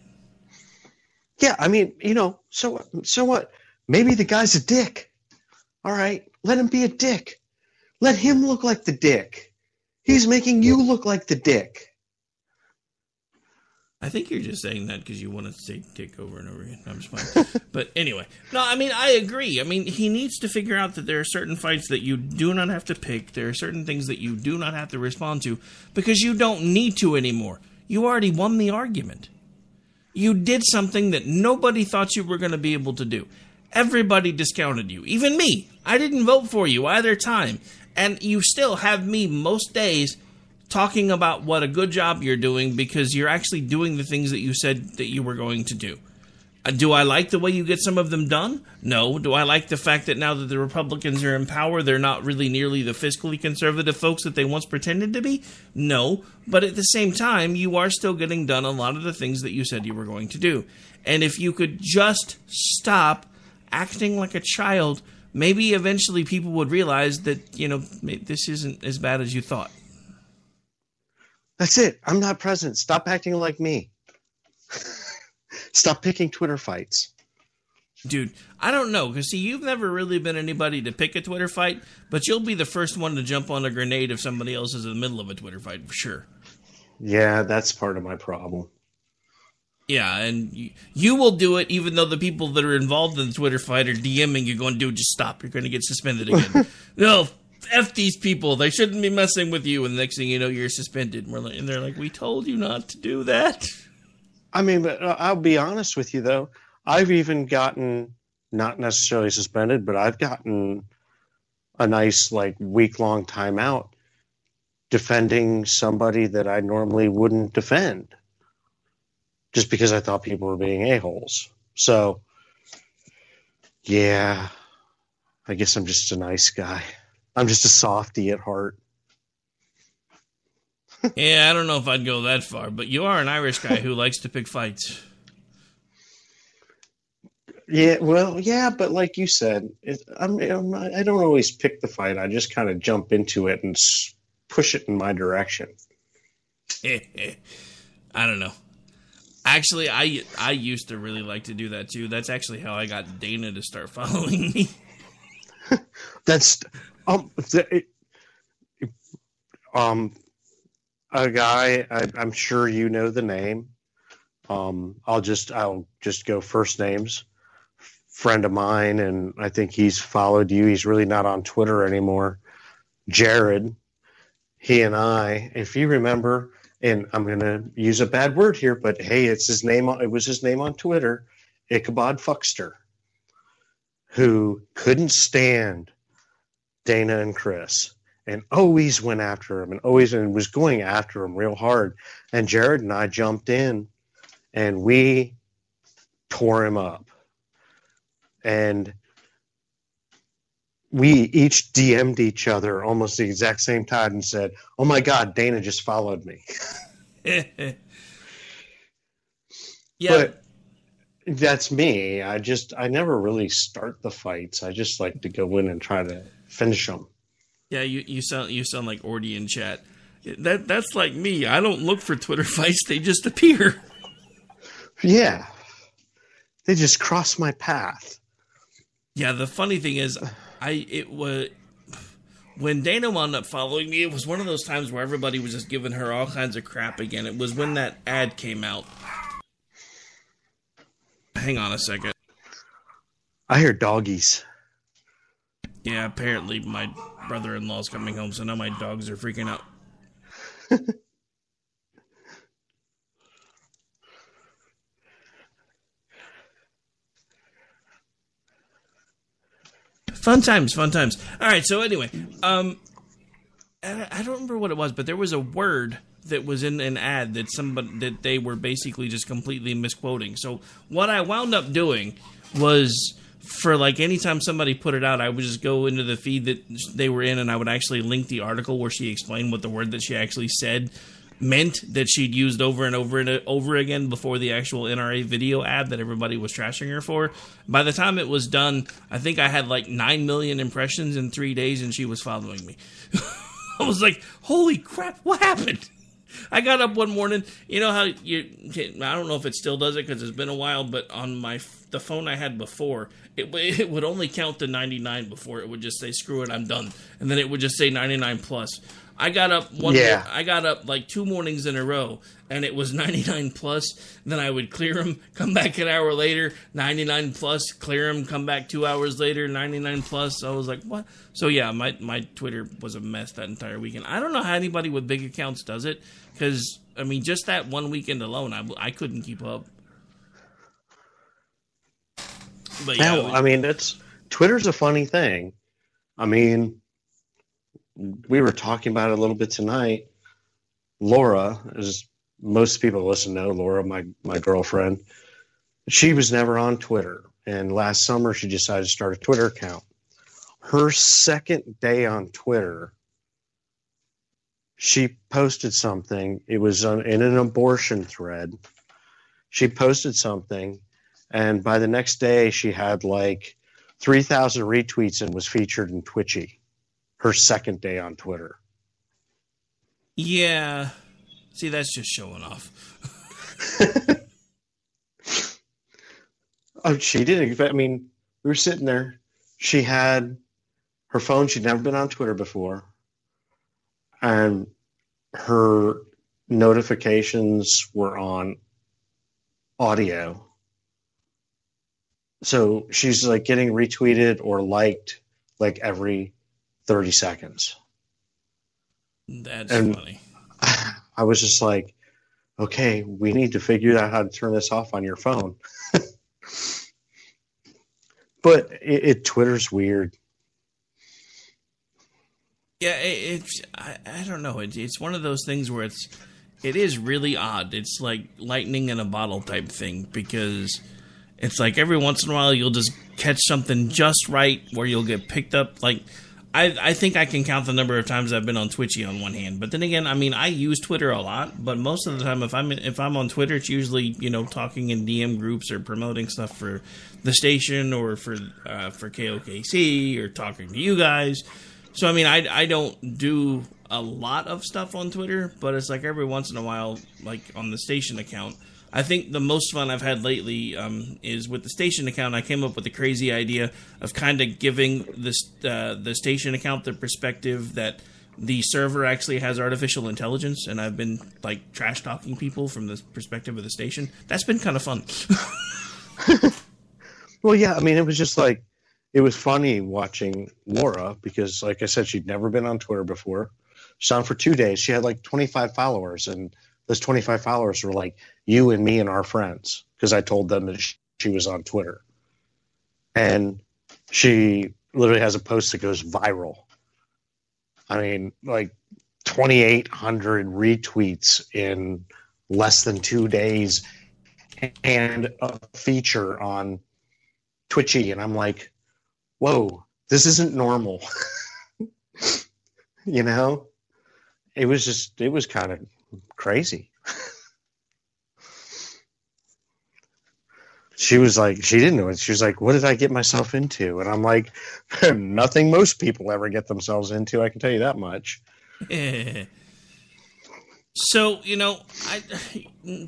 Yeah, I mean, so what? Maybe the guy's a dick. All right, let him be a dick. Let him look like the dick. He's making you look like the dick. I think you're just saying that because you want to say dick over and over again. I'm just fine. But anyway, no, I mean, I agree. I mean, he needs to figure out that there are certain fights that you do not have to pick. There are certain things that you do not have to respond to because you don't need to anymore. You already won the argument. You did something that nobody thought you were going to be able to do. Everybody discounted you. Even me. I didn't vote for you either time. And you still have me most days talking about what a good job you're doing because you're actually doing the things that you said that you were going to do. Do I like the way you get some of them done? No. Do I like the fact that now that the Republicans are in power, they're not really nearly the fiscally conservative folks that they once pretended to be? No. But at the same time, you are still getting done a lot of the things that you said you were going to do. And if you could just stop acting like a child, maybe eventually people would realize that, this isn't as bad as you thought. That's it. I'm not president. Stop acting like me. Stop picking Twitter fights. Dude, I don't know, because see, you've never really been anybody to pick a Twitter fight, but you'll be the first one to jump on a grenade if somebody else is in the middle of a Twitter fight, for sure. Yeah, that's part of my problem. Yeah, and you will do it even though the people that are involved in the Twitter fight are DMing you going, dude, just stop. You're going to get suspended again. No, F these people. They shouldn't be messing with you. And the next thing you know, you're suspended. And they're like, we told you not to do that. I mean, but I'll be honest with you, though. I've even gotten, not necessarily suspended, but I've gotten a nice, week-long timeout defending somebody that I normally wouldn't defend just because I thought people were being a-holes. So, yeah, I guess I'm just a nice guy. I'm just a softie at heart. Yeah, I don't know if I'd go that far, but you are an Irish guy who likes to pick fights. Yeah, well, yeah, but like you said, I don't always pick the fight. I just kind of jump into it and push it in my direction. I don't know. Actually, I used to really like to do that too. That's actually how I got Dana to start following me. That's a guy. I'm sure you know the name. I'll just go first names. friend of mine, and I think he's followed you. He's really not on Twitter anymore. Jared, he and I, if you remember, and I'm going to use a bad word here, but hey, it's his name. It was his name on Twitter, Ichabod Fuckster, who couldn't stand Dana and Chris and always went after him and was going after him real hard. And Jared and I jumped in and we tore him up. And we each DM'd each other almost the exact same time and said, "Oh my God, Dana just followed me." Yeah. But that's me. I never really start the fights. I just like to go in and try to finish them. Yeah, you sound like Ordy in chat. That's like me. I don't look for Twitter fights; they just appear. Yeah, they just cross my path. Yeah, the funny thing is, when Dana wound up following me, it was one of those times where everybody was just giving her all kinds of crap again. It was when that ad came out. Hang on a second. I hear doggies. Yeah, apparently my brother-in-law's coming home, so now my dogs are freaking out. Fun times. All right, so anyway, I don't remember what it was, but there was a word that was in an ad that they were basically just completely misquoting. So what I wound up doing was, for like anytime somebody put it out, I would just go into the feed that they were in, and I would actually link the article where she explained what the word that she actually said meant, that she'd used over and over again before the actual NRA video ad that everybody was trashing her for. By the time it was done, I think I had like 9 million impressions in 3 days, and she was following me. I was like, holy crap, what happened? I got up one morning, you know how I don't know if it still does it because it's been a while, but on the phone I had before, it would only count to 99 before it would just say, screw it, I'm done. And then it would just say 99 plus. I got up I got up like 2 mornings in a row, and it was 99 plus. Then I would clear them, come back an hour later, 99 plus, clear them, come back 2 hours later, 99 plus. I was like, what? So yeah, my Twitter was a mess that entire weekend. I don't know how anybody with big accounts does it, because I mean, just that one weekend alone, I couldn't keep up. But yeah, no, I mean, Twitter's a funny thing. I mean, we were talking about it a little bit tonight. Laura, as most people listen know, Laura, my girlfriend, she was never on Twitter. And last summer, she decided to start a Twitter account. Her second day on Twitter, she posted something. It was in an abortion thread. She posted something, and by the next day, she had like 3,000 retweets and was featured in Twitchy. Her second day on Twitter. Yeah. See, that's just showing off. Oh, she didn't. I mean, we were sitting there. She had her phone. She'd never been on Twitter before. And her notifications were on audio. So she's like getting retweeted or liked like every 30 seconds. That's funny. I was just like, okay, we need to figure out how to turn this off on your phone. But Twitter's weird. Yeah, I don't know. It's one of those things where it is really odd. It's like lightning in a bottle type thing, because it's like every once in a while you'll just catch something just right where you'll get picked up. Like, I think I can count the number of times I've been on Twitchy on one hand. But then again, I mean, I use Twitter a lot, but most of the time if I'm on Twitter, it's usually, talking in DM groups or promoting stuff for the station or for KOKC or talking to you guys. So, I mean, I don't do a lot of stuff on Twitter, but it's like every once in a while, like on the station account. I think the most fun I've had lately is with the station account. I came up with the crazy idea of kind of giving the station account the perspective that the server actually has artificial intelligence, and I've been like trash talking people from the perspective of the station. That's been kind of fun. Well, yeah, I mean, it was just like, it was funny watching Laura because, like I said, she'd never been on Twitter before. She's on for 2 days. She had like 25 followers, and those 25 followers were like you and me and our friends because I told them that she was on Twitter. And she literally has a post that goes viral. I mean, like 2,800 retweets in less than 2 days and a feature on Twitchy. And I'm like, whoa, this isn't normal. You know, it was kind of crazy. She was like, she didn't know it. She was like, what did I get myself into? And I'm like, nothing most people ever get themselves into. I can tell you that much. So, you know,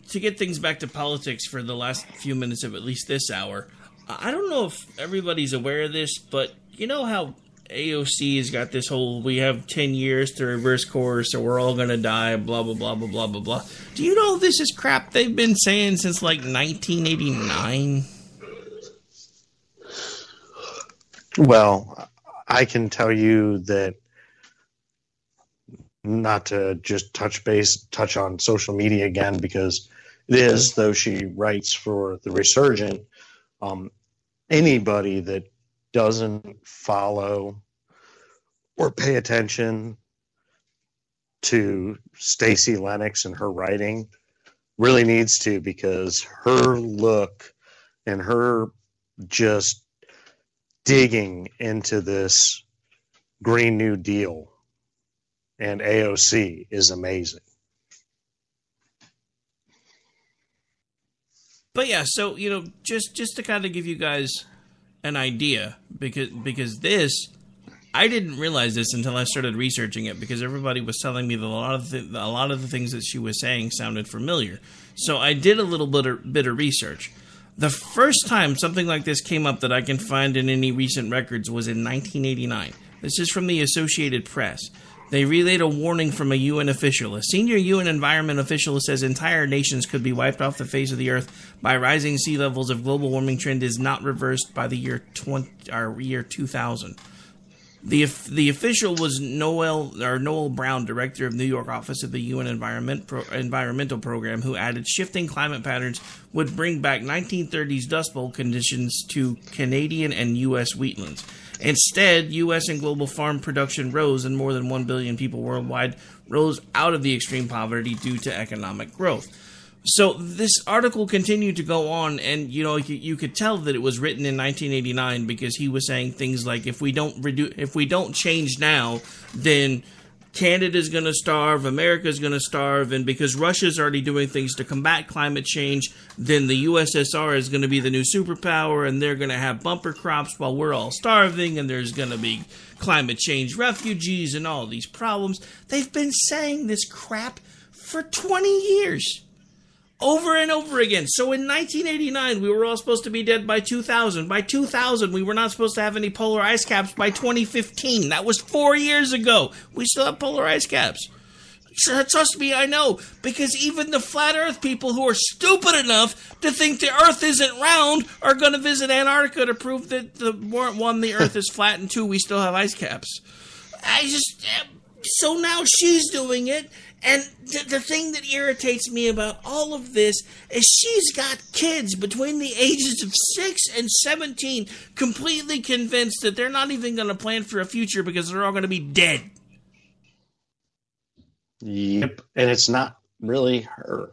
to get things back to politics for the last few minutes of at least this hour, I don't know if everybody's aware of this, but you know how AOC has got this whole, we have 10 years to reverse course or we're all going to die, blah, blah, blah, blah, blah, blah, blah. Do you know this is crap they've been saying since like 1989? Well, I can tell you that, not to just touch on social media again, because it is, though she writes for The Resurgent, anybody that doesn't follow or pay attention to Stacey Lennox and her writing really needs to, because her look and her just digging into this Green New Deal and AOC is amazing. But yeah, so, you know, just to kind of give you guys an idea, because this, I didn't realize this until I started researching it, because everybody was telling me that a lot of the things that she was saying sounded familiar. So I did a little bit of research. The first time something like this came up that I can find in any recent records was in 1989. This is from the Associated Press. They relayed a warning from a UN official. A senior UN environment official says entire nations could be wiped off the face of the earth by rising sea levels if global warming trend is not reversed by the year 2000. The official was Noel Brown, director of New York office of the UN Environmental Program, who added shifting climate patterns would bring back 1930s Dust Bowl conditions to Canadian and U.S. wheatlands. Instead, U.S. and global farm production rose, and more than 1 billion people worldwide rose out of the extreme poverty due to economic growth. So this article continued to go on, and you know, you could tell that it was written in 1989, because he was saying things like, if we don't change now, then Canada's going to starve, America's going to starve, and because Russia's already doing things to combat climate change, then the USSR is going to be the new superpower, and they're going to have bumper crops while we're all starving, and there's going to be climate change refugees and all these problems. They've been saying this crap for 20 years. Over and over again. So in 1989, we were all supposed to be dead by 2000. By 2000, we were not supposed to have any polar ice caps by 2015. That was 4 years ago. We still have polar ice caps. Trust me, I know. Because even the flat earth people who are stupid enough to think the earth isn't round are going to visit Antarctica to prove that, one, the earth is flat, and two, we still have ice caps. So now she's doing it. And the thing that irritates me about all of this is she's got kids between the ages of 6 and 17 completely convinced that they're not even going to plan for a future because they're all going to be dead. Yep. And it's not really her.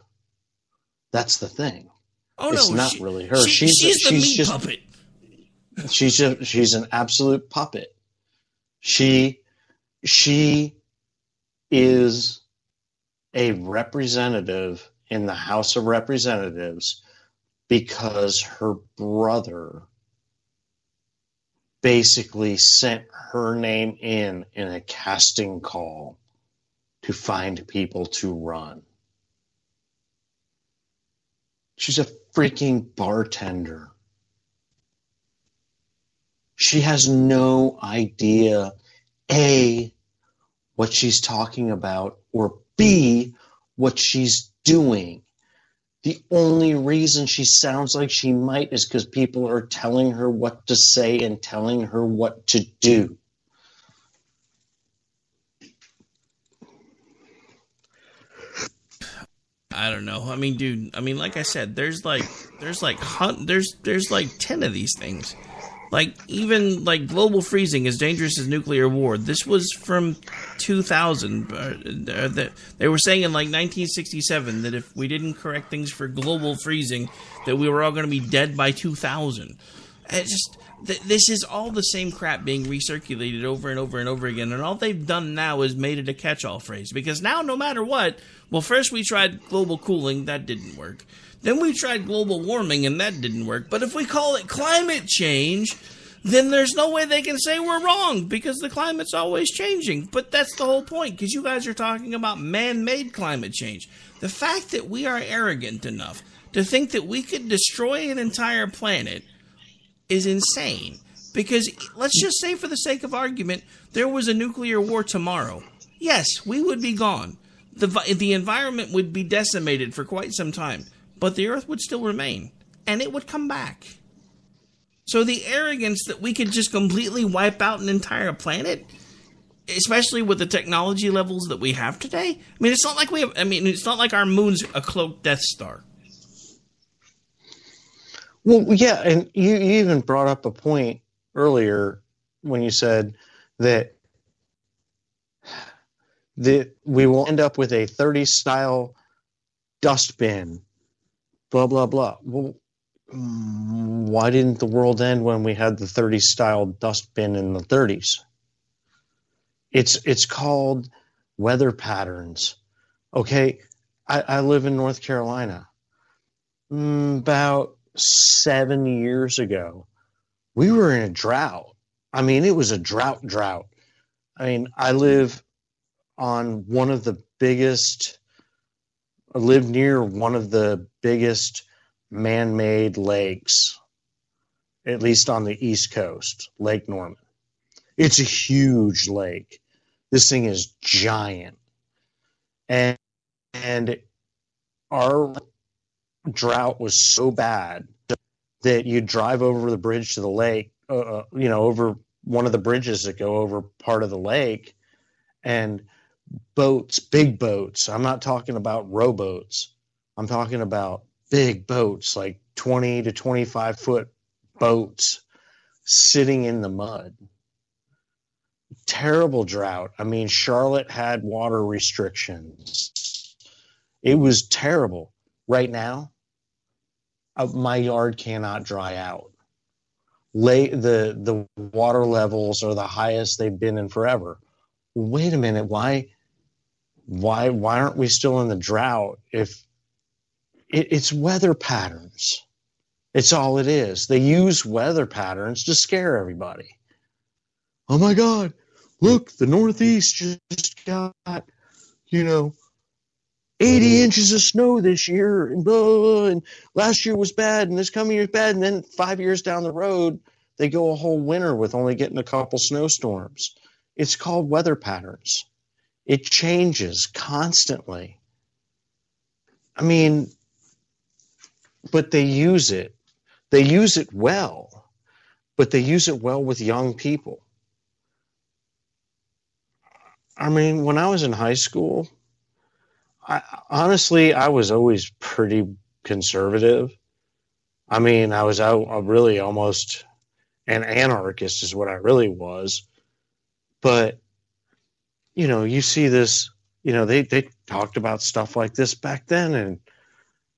That's the thing. Oh, it's no, not really her. She's the meat puppet. She's an absolute puppet. She is a representative in the House of Representatives because her brother basically sent her name in a casting call to find people to run. She's a freaking bartender. She has no idea, A, what she's talking about, or B, what she's doing. The only reason she sounds like she might is because people are telling her what to say and telling her what to do. I don't know. I mean, dude. I mean, like I said, there's like 10 of these things. Like, even like global freezing is dangerous as nuclear war. This was from 2000. They were saying in like 1967 that if we didn't correct things for global freezing, that we were all going to be dead by 2000. This is all the same crap being recirculated over and over and over again, and all they've done now is made it a catch-all phrase. Because now, no matter what, well, first we tried global cooling, that didn't work. Then we tried global warming, and that didn't work. But if we call it climate change, then there's no way they can say we're wrong, because the climate's always changing. But that's the whole point, because you guys are talking about man-made climate change. The fact that we are arrogant enough to think that we could destroy an entire planet is insane. Because let's just say, for the sake of argument, there was a nuclear war tomorrow. Yes, we would be gone. The environment would be decimated for quite some time. But the Earth would still remain, and it would come back. So the arrogance that we could just completely wipe out an entire planet, especially with the technology levels that we have today, I mean, it's not like it's not like our moon's a cloaked Death Star. Well, yeah, and you even brought up a point earlier when you said that we will end up with a 30s style dustbin. Blah, blah, blah. Well, why didn't the world end when we had the 30s style dustbin in the 30s? It's called weather patterns. Okay, I live in North Carolina. About 7 years ago, we were in a drought. I mean, it was a drought. I mean, I live on one of the biggest... I live near one of the biggest man-made lakes, at least on the East Coast, Lake Norman. It's a huge lake. This thing is giant. And our drought was so bad that you drive over the bridge to the lake, over one of the bridges that go over part of the lake, and boats, big boats. I'm not talking about rowboats. I'm talking about big boats, like 20 to 25 foot boats sitting in the mud. Terrible drought. I mean, Charlotte had water restrictions. It was terrible. Right now, my yard cannot dry out. The water levels are the highest they've been in forever. Wait a minute, why aren't we still in the drought? If it's weather patterns, it's all it is. They use weather patterns to scare everybody. Oh my God, look, the Northeast just got 80 inches of snow this year, and blah, blah, blah, and last year was bad, and this coming year is bad, and then 5 years down the road, they go a whole winter with only getting a couple snowstorms. It's called weather patterns. It changes constantly. I mean, but they use it. They use it well, but they use it well with young people. I mean, when I was in high school, honestly, I was always pretty conservative. I mean, I was really almost an anarchist is what I really was. But, you see this, they talked about stuff like this back then. And,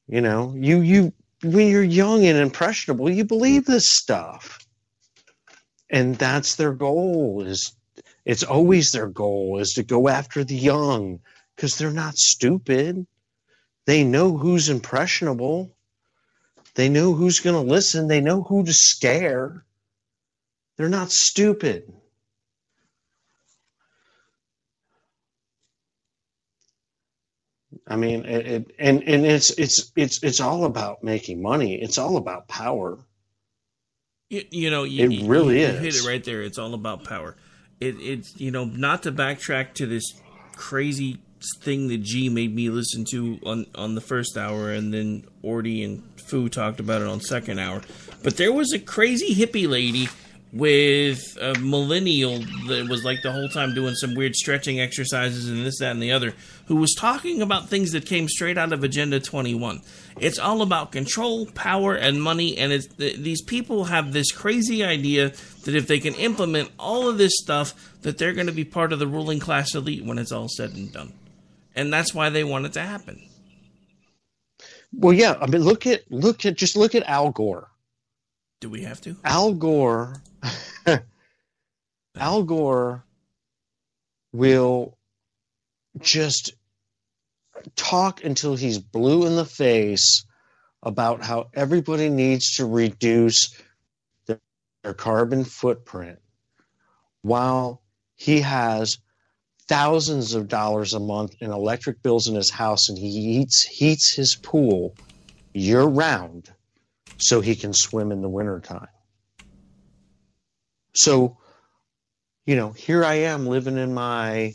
you when you're young and impressionable, you believe this stuff. And that's their goal. It's always their goal is to go after the young because they're not stupid. They know who's impressionable. They know who's going to listen. They know who to scare. They're not stupid. I mean, it's all about making money. It's all about power. It really is. You hit it right there. It's all about power. It's not to backtrack to this crazy thing that G made me listen to on the first hour, and then Orty and Fu talked about it on second hour. But there was a crazy hippie lady with a millennial that was like the whole time doing some weird stretching exercises and this, that, and the other, who was talking about things that came straight out of Agenda 21. It's all about control, power, and money, and these people have this crazy idea that if they can implement all of this stuff, that they're going to be part of the ruling class elite when it's all said and done. And that's why they want it to happen. Well, yeah, I mean, look at Al Gore. Do we have to? Al Gore will just talk until he's blue in the face about how everybody needs to reduce their carbon footprint, while he has thousands of dollars a month in electric bills in his house, and he heats his pool year-round so he can swim in the wintertime. So, here I am living in my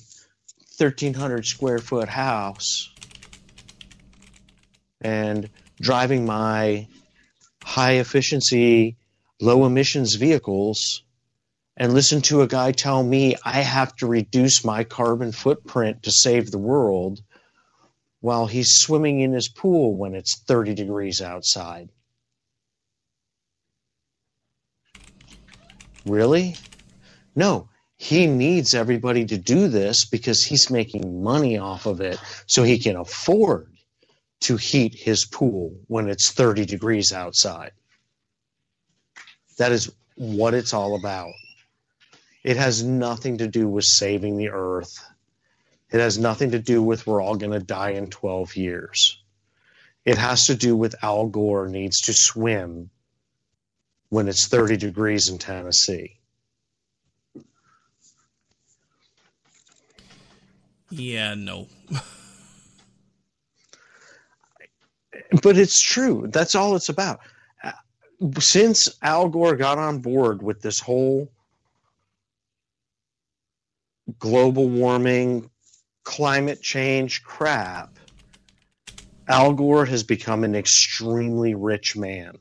1,300 square foot house and driving my high efficiency, low emissions vehicles, and listen to a guy tell me I have to reduce my carbon footprint to save the world while he's swimming in his pool when it's 30 degrees outside. Really? No, he needs everybody to do this because he's making money off of it so he can afford to heat his pool when it's 30 degrees outside. That is what it's all about. It has nothing to do with saving the earth. It has nothing to do with we're all going to die in 12 years. It has to do with Al Gore needs to swim when it's 30 degrees in Tennessee. Yeah, no. But it's true. That's all it's about. Since Al Gore got on board with this whole global warming, climate change crap, Al Gore has become an extremely rich man.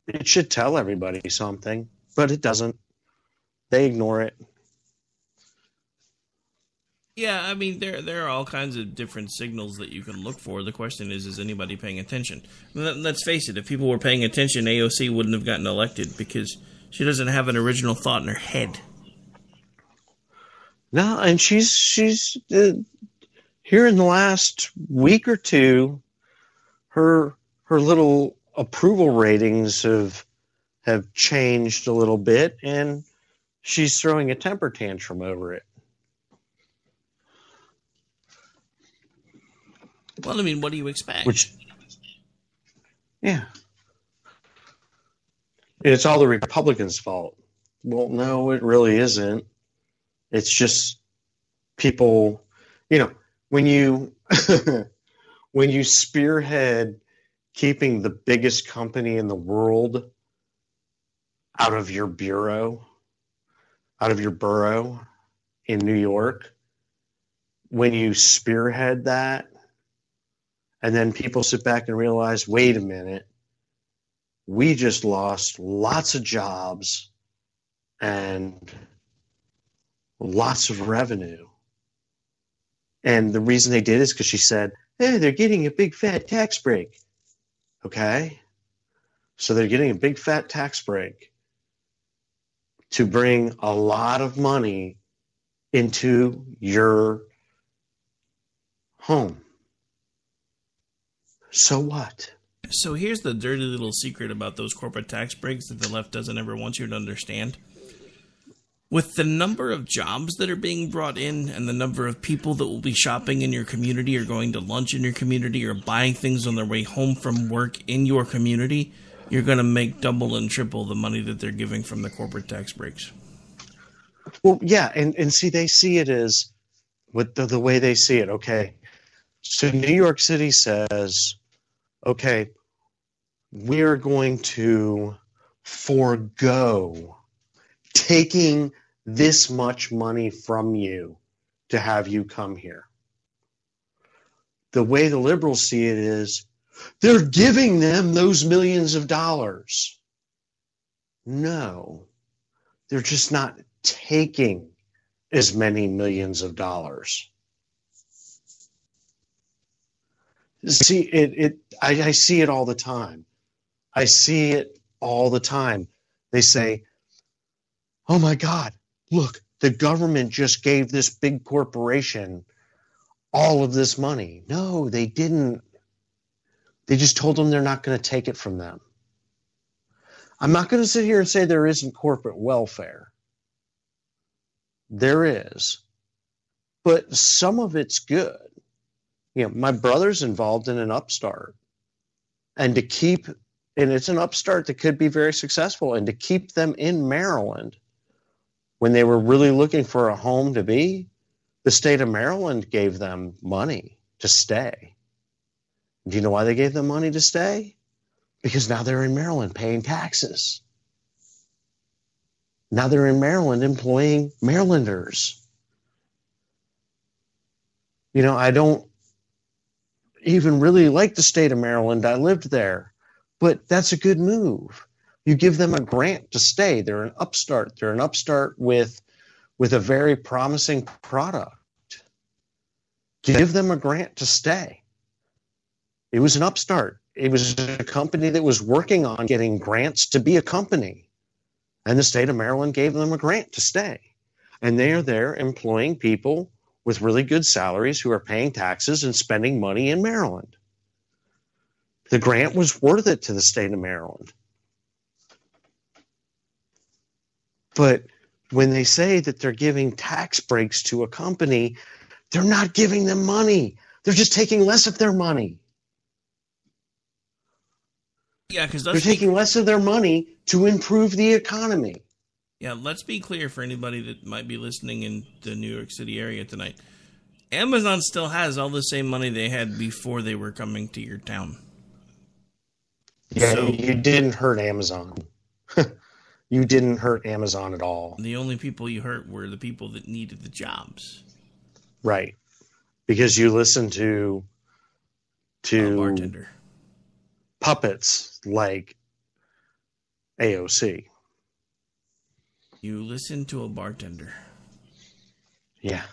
It should tell everybody something, but it doesn't. They ignore it. Yeah, I mean, there are all kinds of different signals that you can look for. The question is anybody paying attention? Let's face it, if people were paying attention, AOC wouldn't have gotten elected because she doesn't have an original thought in her head. No, and she's here in the last week or two, her little approval ratings have changed a little bit, and she's throwing a temper tantrum over it. Well, I mean, what do you expect? Yeah. It's all the Republicans' fault. Well, no, it really isn't. It's just people, when you when you spearhead keeping the biggest company in the world out of your borough in New York, when you spearhead that, and then people sit back and realize, wait a minute, we just lost lots of jobs and lots of revenue. And the reason they did is because she said, hey, they're getting a big fat tax break. Okay? So they're getting a big fat tax break to bring a lot of money into your home. So what? So here's the dirty little secret about those corporate tax breaks that the left doesn't ever want you to understand. With the number of jobs that are being brought in and the number of people that will be shopping in your community or going to lunch in your community or buying things on their way home from work in your community, you're going to make double and triple the money that they're giving from the corporate tax breaks. Well, yeah, and see, they see it as, with the way they see it, okay. So New York City says, okay, we're going to forego taking this much money from you to have you come here. The way the liberals see it is they're giving them those millions of dollars. No, they're just not taking as many millions of dollars. See, I see it all the time. I see it all the time. They say, oh my God, look, the government just gave this big corporation all of this money. No, they didn't. They just told them they're not going to take it from them. I'm not going to sit here and say there isn't corporate welfare. There is. But some of it's good. You know, my brother's involved in an upstart. And it's an upstart that could be very successful. And to keep them in Maryland when they were really looking for a home to be, the state of Maryland gave them money to stay. Do you know why they gave them money to stay? Because now they're in Maryland paying taxes. Now they're in Maryland employing Marylanders. You know, I don't even really like the state of Maryland. I lived there. But that's a good move. You give them a grant to stay. They're an upstart. They're an upstart with a very promising product. Give them a grant to stay. It was an upstart. It was a company that was working on getting grants to be a company. And the state of Maryland gave them a grant to stay. And they are there employing people with really good salaries who are paying taxes and spending money in Maryland. The grant was worth it to the state of Maryland. But when they say that they're giving tax breaks to a company, they're not giving them money. They're just taking less of their money. Yeah, because they're taking less of their money to improve the economy. Yeah, let's be clear for anybody that might be listening in the New York City area tonight. Amazon still has all the same money they had before they were coming to your town. Yeah, so, you didn't hurt Amazon. You didn't hurt Amazon at all. The only people you hurt were the people that needed the jobs. Right. Because you listened to a bartender. Puppets like AOC. You listened to a bartender. Yeah.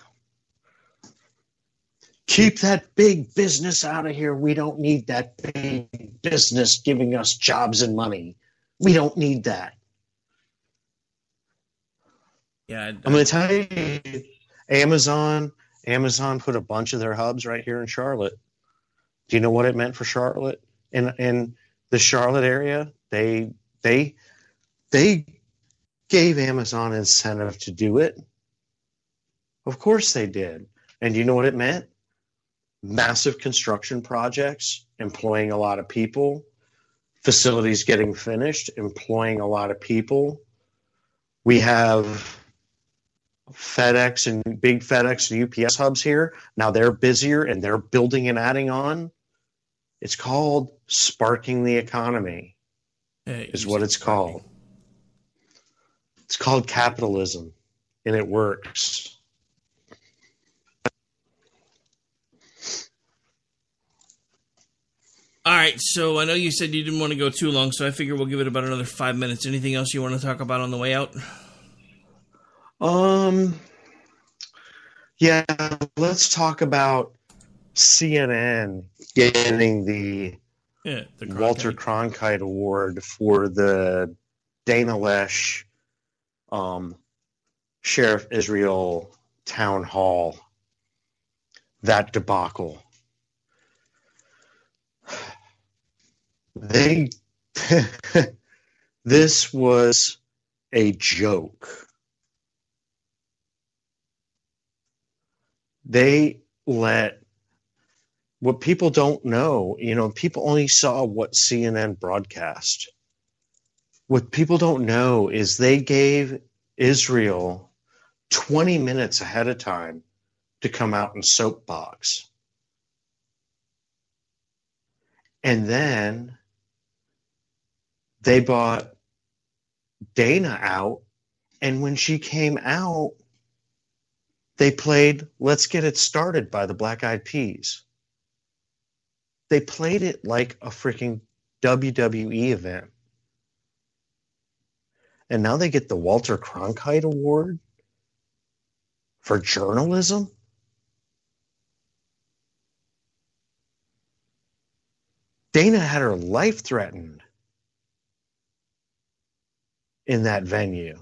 Keep that big business out of here. We don't need that big business giving us jobs and money. We don't need that. Yeah, I'm going to tell you, Amazon put a bunch of their hubs right here in Charlotte. Do you know what it meant for Charlotte? In the Charlotte area, they gave Amazon incentive to do it. Of course they did. And do you know what it meant? Massive construction projects, employing a lot of people, facilities getting finished, employing a lot of people. We have FedEx and big FedEx and UPS hubs here. Now they're busier and they're building and adding on. It's called sparking the economy, is what it's called. It's called capitalism, and it works. All right, so I know you said you didn't want to go too long, so I figure we'll give it about another 5 minutes. Anything else you want to talk about on the way out? Yeah, let's talk about CNN getting the Walter Cronkite Award for the Dana Loesch Sheriff Israel Town Hall, that debacle. This was a joke. They let what people don't know, people only saw what CNN broadcast. What people don't know is they gave Israel 20 minutes ahead of time to come out and soapbox. And then they bought Dana out And when she came out, they played Let's Get It Started by the Black Eyed Peas. They played it like a freaking WWE event. And now they get the Walter Cronkite Award for journalism? Dana had her life threatened in that venue.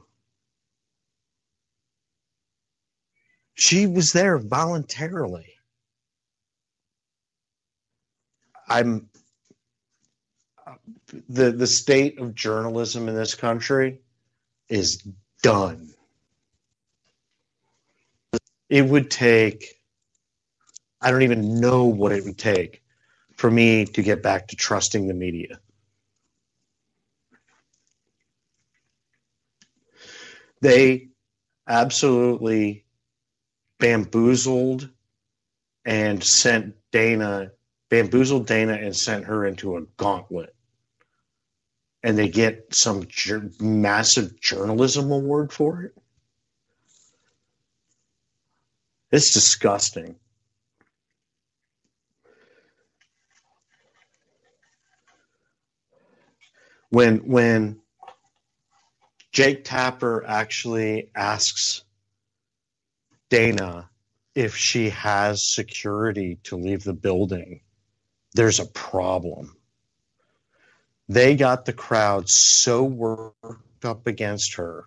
She was there voluntarily. The state of journalism in this country is done. It would take, I don't even know what it would take for me to get back to trusting the media. They absolutely bamboozled Dana and sent her into a gauntlet. And they get some massive journalism award for it. It's disgusting. When Jake Tapper actually asks Dana if she has security to leave the building, there's a problem. They got the crowd so worked up against her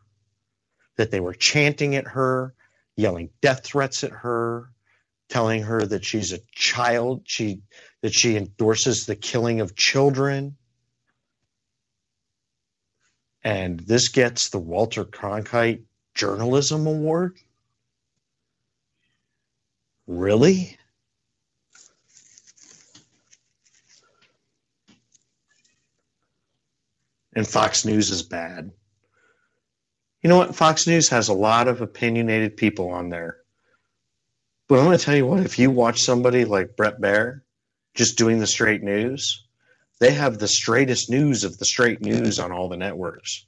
that they were chanting at her, yelling death threats at her, telling her that she's a child, that she endorses the killing of children. And this gets the Walter Cronkite Journalism Award? Really? And Fox News is bad. You know what? Fox News has a lot of opinionated people on there. But I'm going to tell you what, if you watch somebody like Brett Baer just doing the straight news, they have the straightest news of the straight news on all the networks.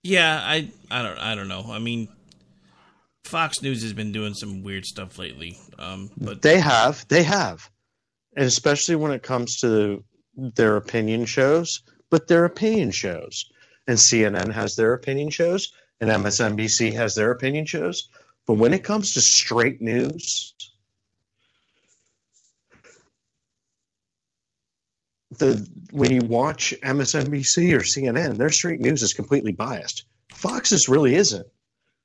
Yeah, I don't know. I mean, Fox News has been doing some weird stuff lately. But they have, and especially when it comes to their opinion shows. But they're opinion shows, and CNN has their opinion shows, and MSNBC has their opinion shows. But when it comes to straight news, when you watch MSNBC or CNN, their straight news is completely biased. Fox's really isn't.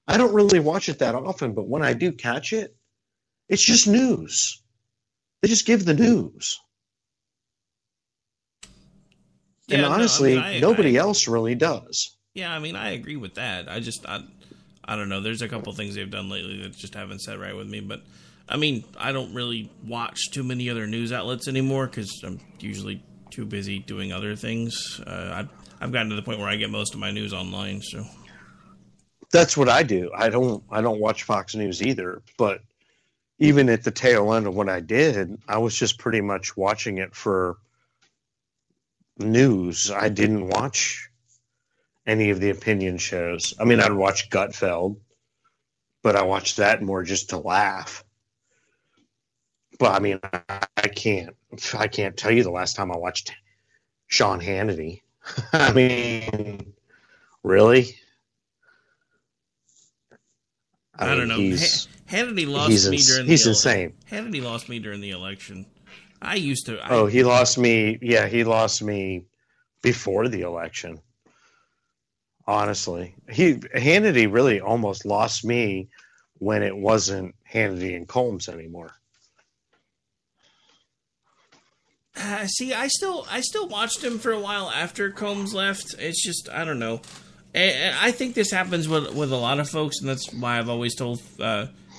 I don't really watch it that often, but when I do catch it, it's just news. They just give the news. Yeah, and honestly, no, I mean, nobody else really does. Yeah, I mean, I agree with that. I don't know. There's a couple things they've done lately that just haven't sat right with me. But, I mean, I don't really watch too many other news outlets anymore because I'm usually too busy doing other things. I've gotten to the point where I get most of my news online. So that's what I do. I don't watch Fox News either. But even at the tail end of what I did, I was just pretty much watching it for news. I didn't watch any of the opinion shows. I mean, I'd watch Gutfeld, but I watched that more just to laugh. But I mean, I can't tell you the last time I watched Sean Hannity. I mean, really? I don't know. Hannity lost me during he's insane. Hannity lost me during the election. I used to. He lost me. Yeah, he lost me before the election. Honestly, Hannity really almost lost me when it wasn't Hannity and Combs anymore. See, I still watched him for a while after Combs left. It's just, I don't know. I think this happens with a lot of folks, and that's why I've always told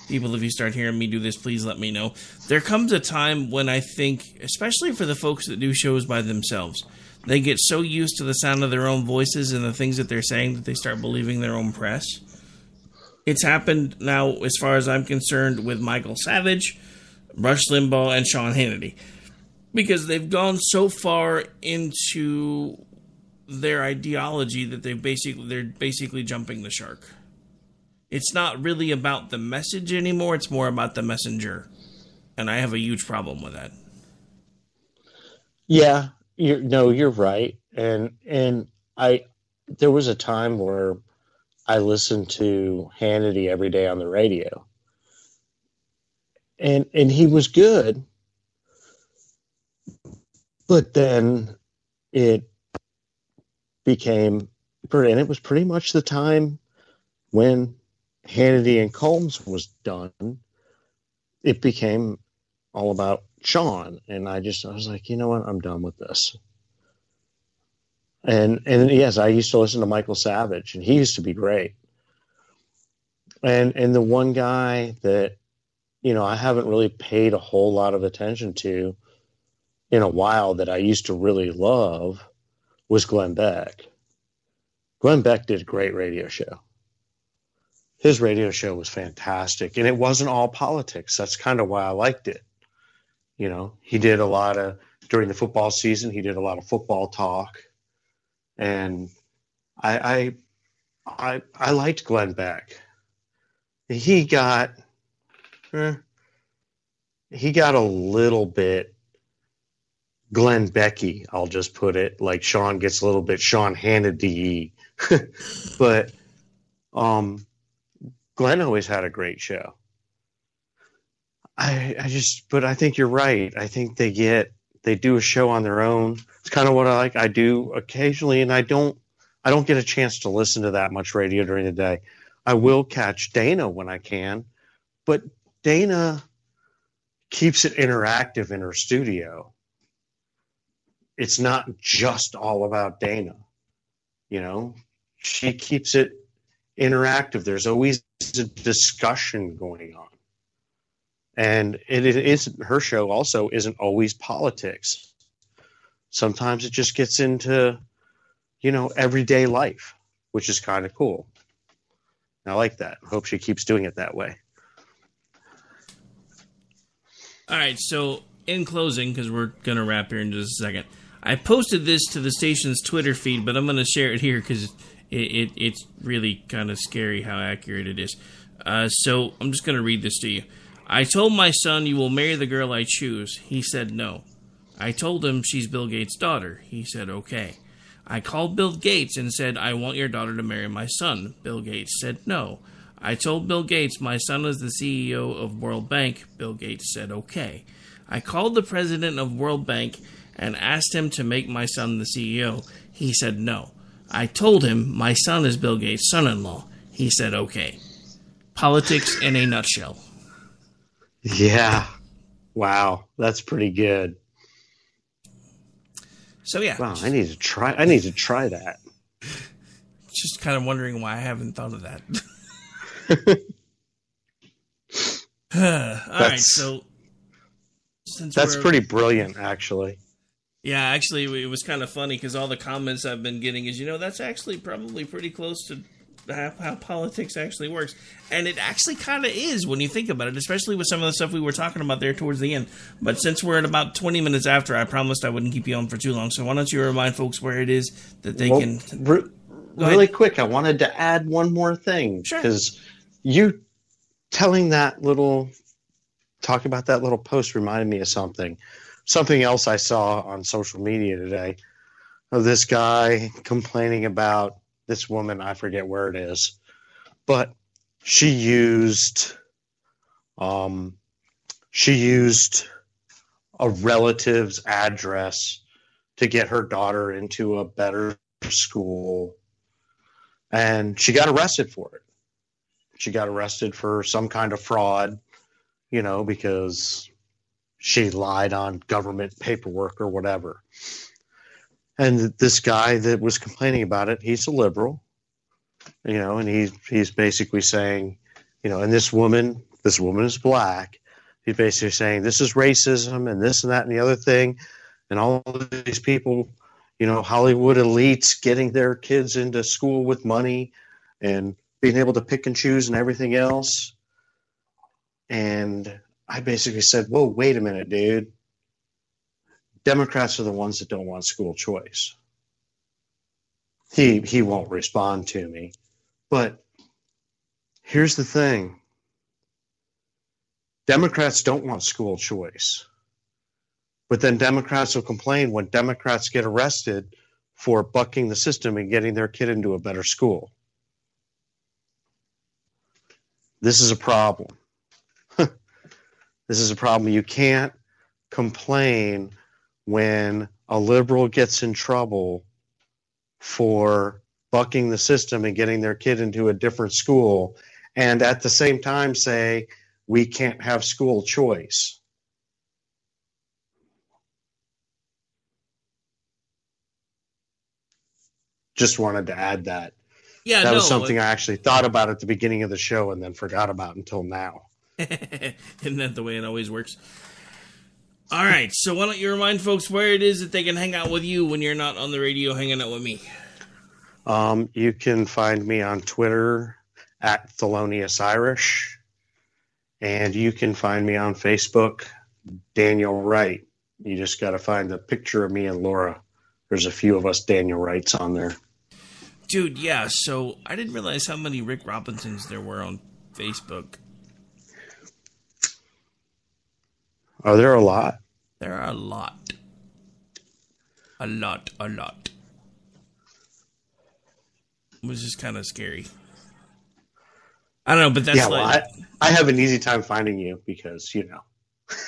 people, if you start hearing me do this, please let me know. There comes a time when I think, especially for the folks that do shows by themselves, they get so used to the sound of their own voices and the things that they're saying that they start believing their own press. It's happened now, as far as I'm concerned, with Michael Savage, Rush Limbaugh, and Sean Hannity. Because they've gone so far into their ideology that they're basically jumping the shark. It's not really about the message anymore, it's more about the messenger. And I have a huge problem with that. Yeah, you're right. And there was a time where I listened to Hannity every day on the radio. And he was good. But then it became, and it was pretty much the time when Hannity and Combs was done. It became all about Sean, and I was like, you know what, I'm done with this. And yes, I used to listen to Michael Savage, and he used to be great. And the one guy that, I haven't really paid a whole lot of attention to in a while that I used to really love was Glenn Beck. Glenn Beck did a great radio show. His radio show was fantastic, and it wasn't all politics. That's kind of why I liked it. He did a lot of, during the football season, he did a lot of football talk, and I liked Glenn Beck. He got a little bit Glenn Becky, I'll just put it, like Sean gets a little bit Sean Hannity. But Glenn always had a great show. But I think you're right. I think they do a show on their own. It's kind of what I like. I do occasionally, and I don't get a chance to listen to that much radio during the day. I will catch Dana when I can, but Dana keeps it interactive in her studio. It's not just all about Dana. She keeps it interactive. There's always a discussion going on. And it isn't, her show also isn't always politics. Sometimes it just gets into, everyday life, which is kind of cool. I like that. I hope she keeps doing it that way. All right, so in closing, because we're going to wrap here in just a second, I posted this to the station's Twitter feed, but I'm going to share it here because it's really kind of scary how accurate it is. So I'm just going to read this to you. I told my son, you will marry the girl I choose. He said no. I told him she's Bill Gates' daughter. He said okay. I called Bill Gates and said, I want your daughter to marry my son. Bill Gates said no. I told Bill Gates my son is the CEO of World Bank. Bill Gates said okay. I called the president of World Bank and asked him to make my son the CEO. He said no. I told him my son is Bill Gates' son-in-law. He said okay. Politics in a nutshell. Yeah. Wow. That's pretty good. So yeah. Wow, I need to try that. Just kind of wondering why I haven't thought of that. All right, so that's pretty brilliant, actually. Yeah, actually, it was kind of funny because all the comments I've been getting is, that's actually probably pretty close to how politics actually works. And it actually kind of is when you think about it, especially with some of the stuff we were talking about there towards the end. But since we're at about 20 minutes after, I promised I wouldn't keep you on for too long. So why don't you remind folks where it is that they can... Really quick, I wanted to add one more thing. Sure. Because you talking about that little post reminded me of something else I saw on social media today of this guy complaining about this woman. I forget where it is, but she used a relative's address to get her daughter into a better school, and she got arrested for it. She got arrested for some kind of fraud, because she lied on government paperwork or whatever. And this guy that was complaining about it, he's a liberal, and he's basically saying, and this woman is black. He's basically saying this is racism and this and that and the other thing. And all of these people, Hollywood elites getting their kids into school with money and being able to pick and choose and everything else. And I basically said, whoa, wait a minute, dude. Democrats are the ones that don't want school choice. He won't respond to me. But here's the thing. Democrats don't want school choice. But then Democrats will complain when Democrats get arrested for bucking the system and getting their kid into a better school. This is a problem. This is a problem. You can't complain when a liberal gets in trouble for bucking the system and getting their kid into a different school, and at the same time say, we can't have school choice. Just wanted to add that. Yeah, that was something I actually thought about at the beginning of the show and then forgot about until now. Isn't that the way it always works? All right, so why don't you remind folks where it is that they can hang out with you when you're not on the radio hanging out with me? You can find me on Twitter at Thelonious Irish, and you can find me on Facebook, Daniel Wright. You just got to find a picture of me and Laura. There's a few of us Daniel Wrights on there. Dude, yeah, so I didn't realize how many Rick Robinsons there were on Facebook. Are there a lot? There are a lot. A lot. It was just kind of scary. I don't know, but that's I have an easy time finding you because, you know.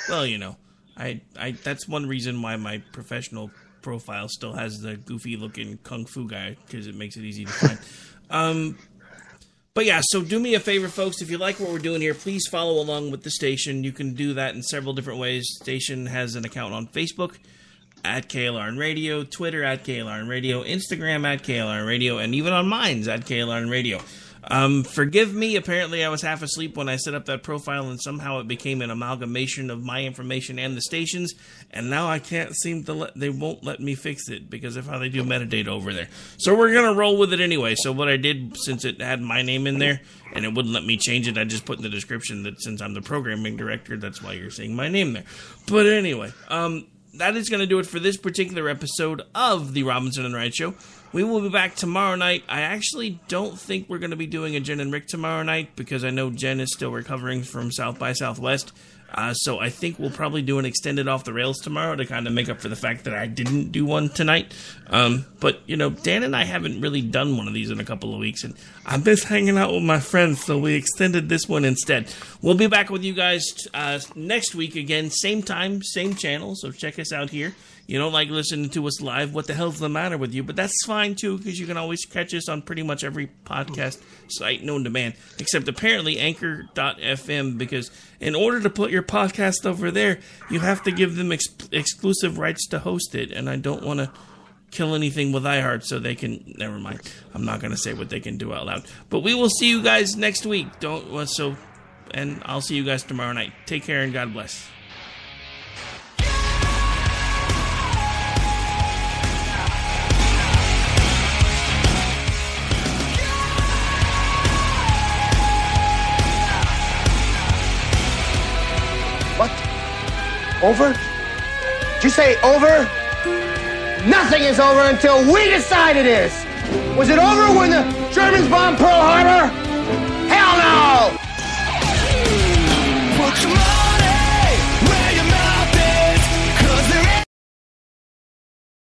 Well, you know, I that's one reason why my professional profile still has the goofy-looking kung fu guy, because it makes it easy to find. But yeah, so do me a favor, folks. If you like what we're doing here, please follow along with the station. You can do that in several different ways. Station has an account on Facebook at KLRN Radio, Twitter at KLRN Radio, Instagram at KLRN Radio, and even on Minds at KLRN Radio. Forgive me, apparently I was half asleep when I set up that profile, and somehow it became an amalgamation of my information and the station's, and now I can't seem to they won't let me fix it because of how they do metadata over there. So we're gonna roll with it anyway. So what I did, since it had my name in there, and it wouldn't let me change it, I just put in the description that since I'm the programming director, that's why you're seeing my name there. But anyway, that is going to do it for this particular episode of the Robinson and Wright Show. We will be back tomorrow night. I actually don't think we're going to be doing a Jen and Rick tomorrow night because I know Jen is still recovering from South by Southwest. So I think we'll probably do an extended Off the Rails tomorrow to kind of make up for the fact that I didn't do one tonight. But, you know, Dan and I haven't really done one of these in a couple of weeks, and I miss hanging out with my friends, so we extended this one instead. We'll be back with you guys next week again, same time, same channel, so check us out here. You don't like listening to us live, what the hell's the matter with you? But that's fine, too, because you can always catch us on pretty much every podcast site known to man, except apparently Anchor.fm, because in order to put your podcast over there, you have to give them exclusive rights to host it, and I don't want to kill anything with iHeart, so they can... Never mind. I'm not going to say what they can do out loud. But we will see you guys next week. And I'll see you guys tomorrow night. Take care, and God bless. What? Over? Did you say over? Nothing is over until we decide it is. Was it over when the Germans bombed Pearl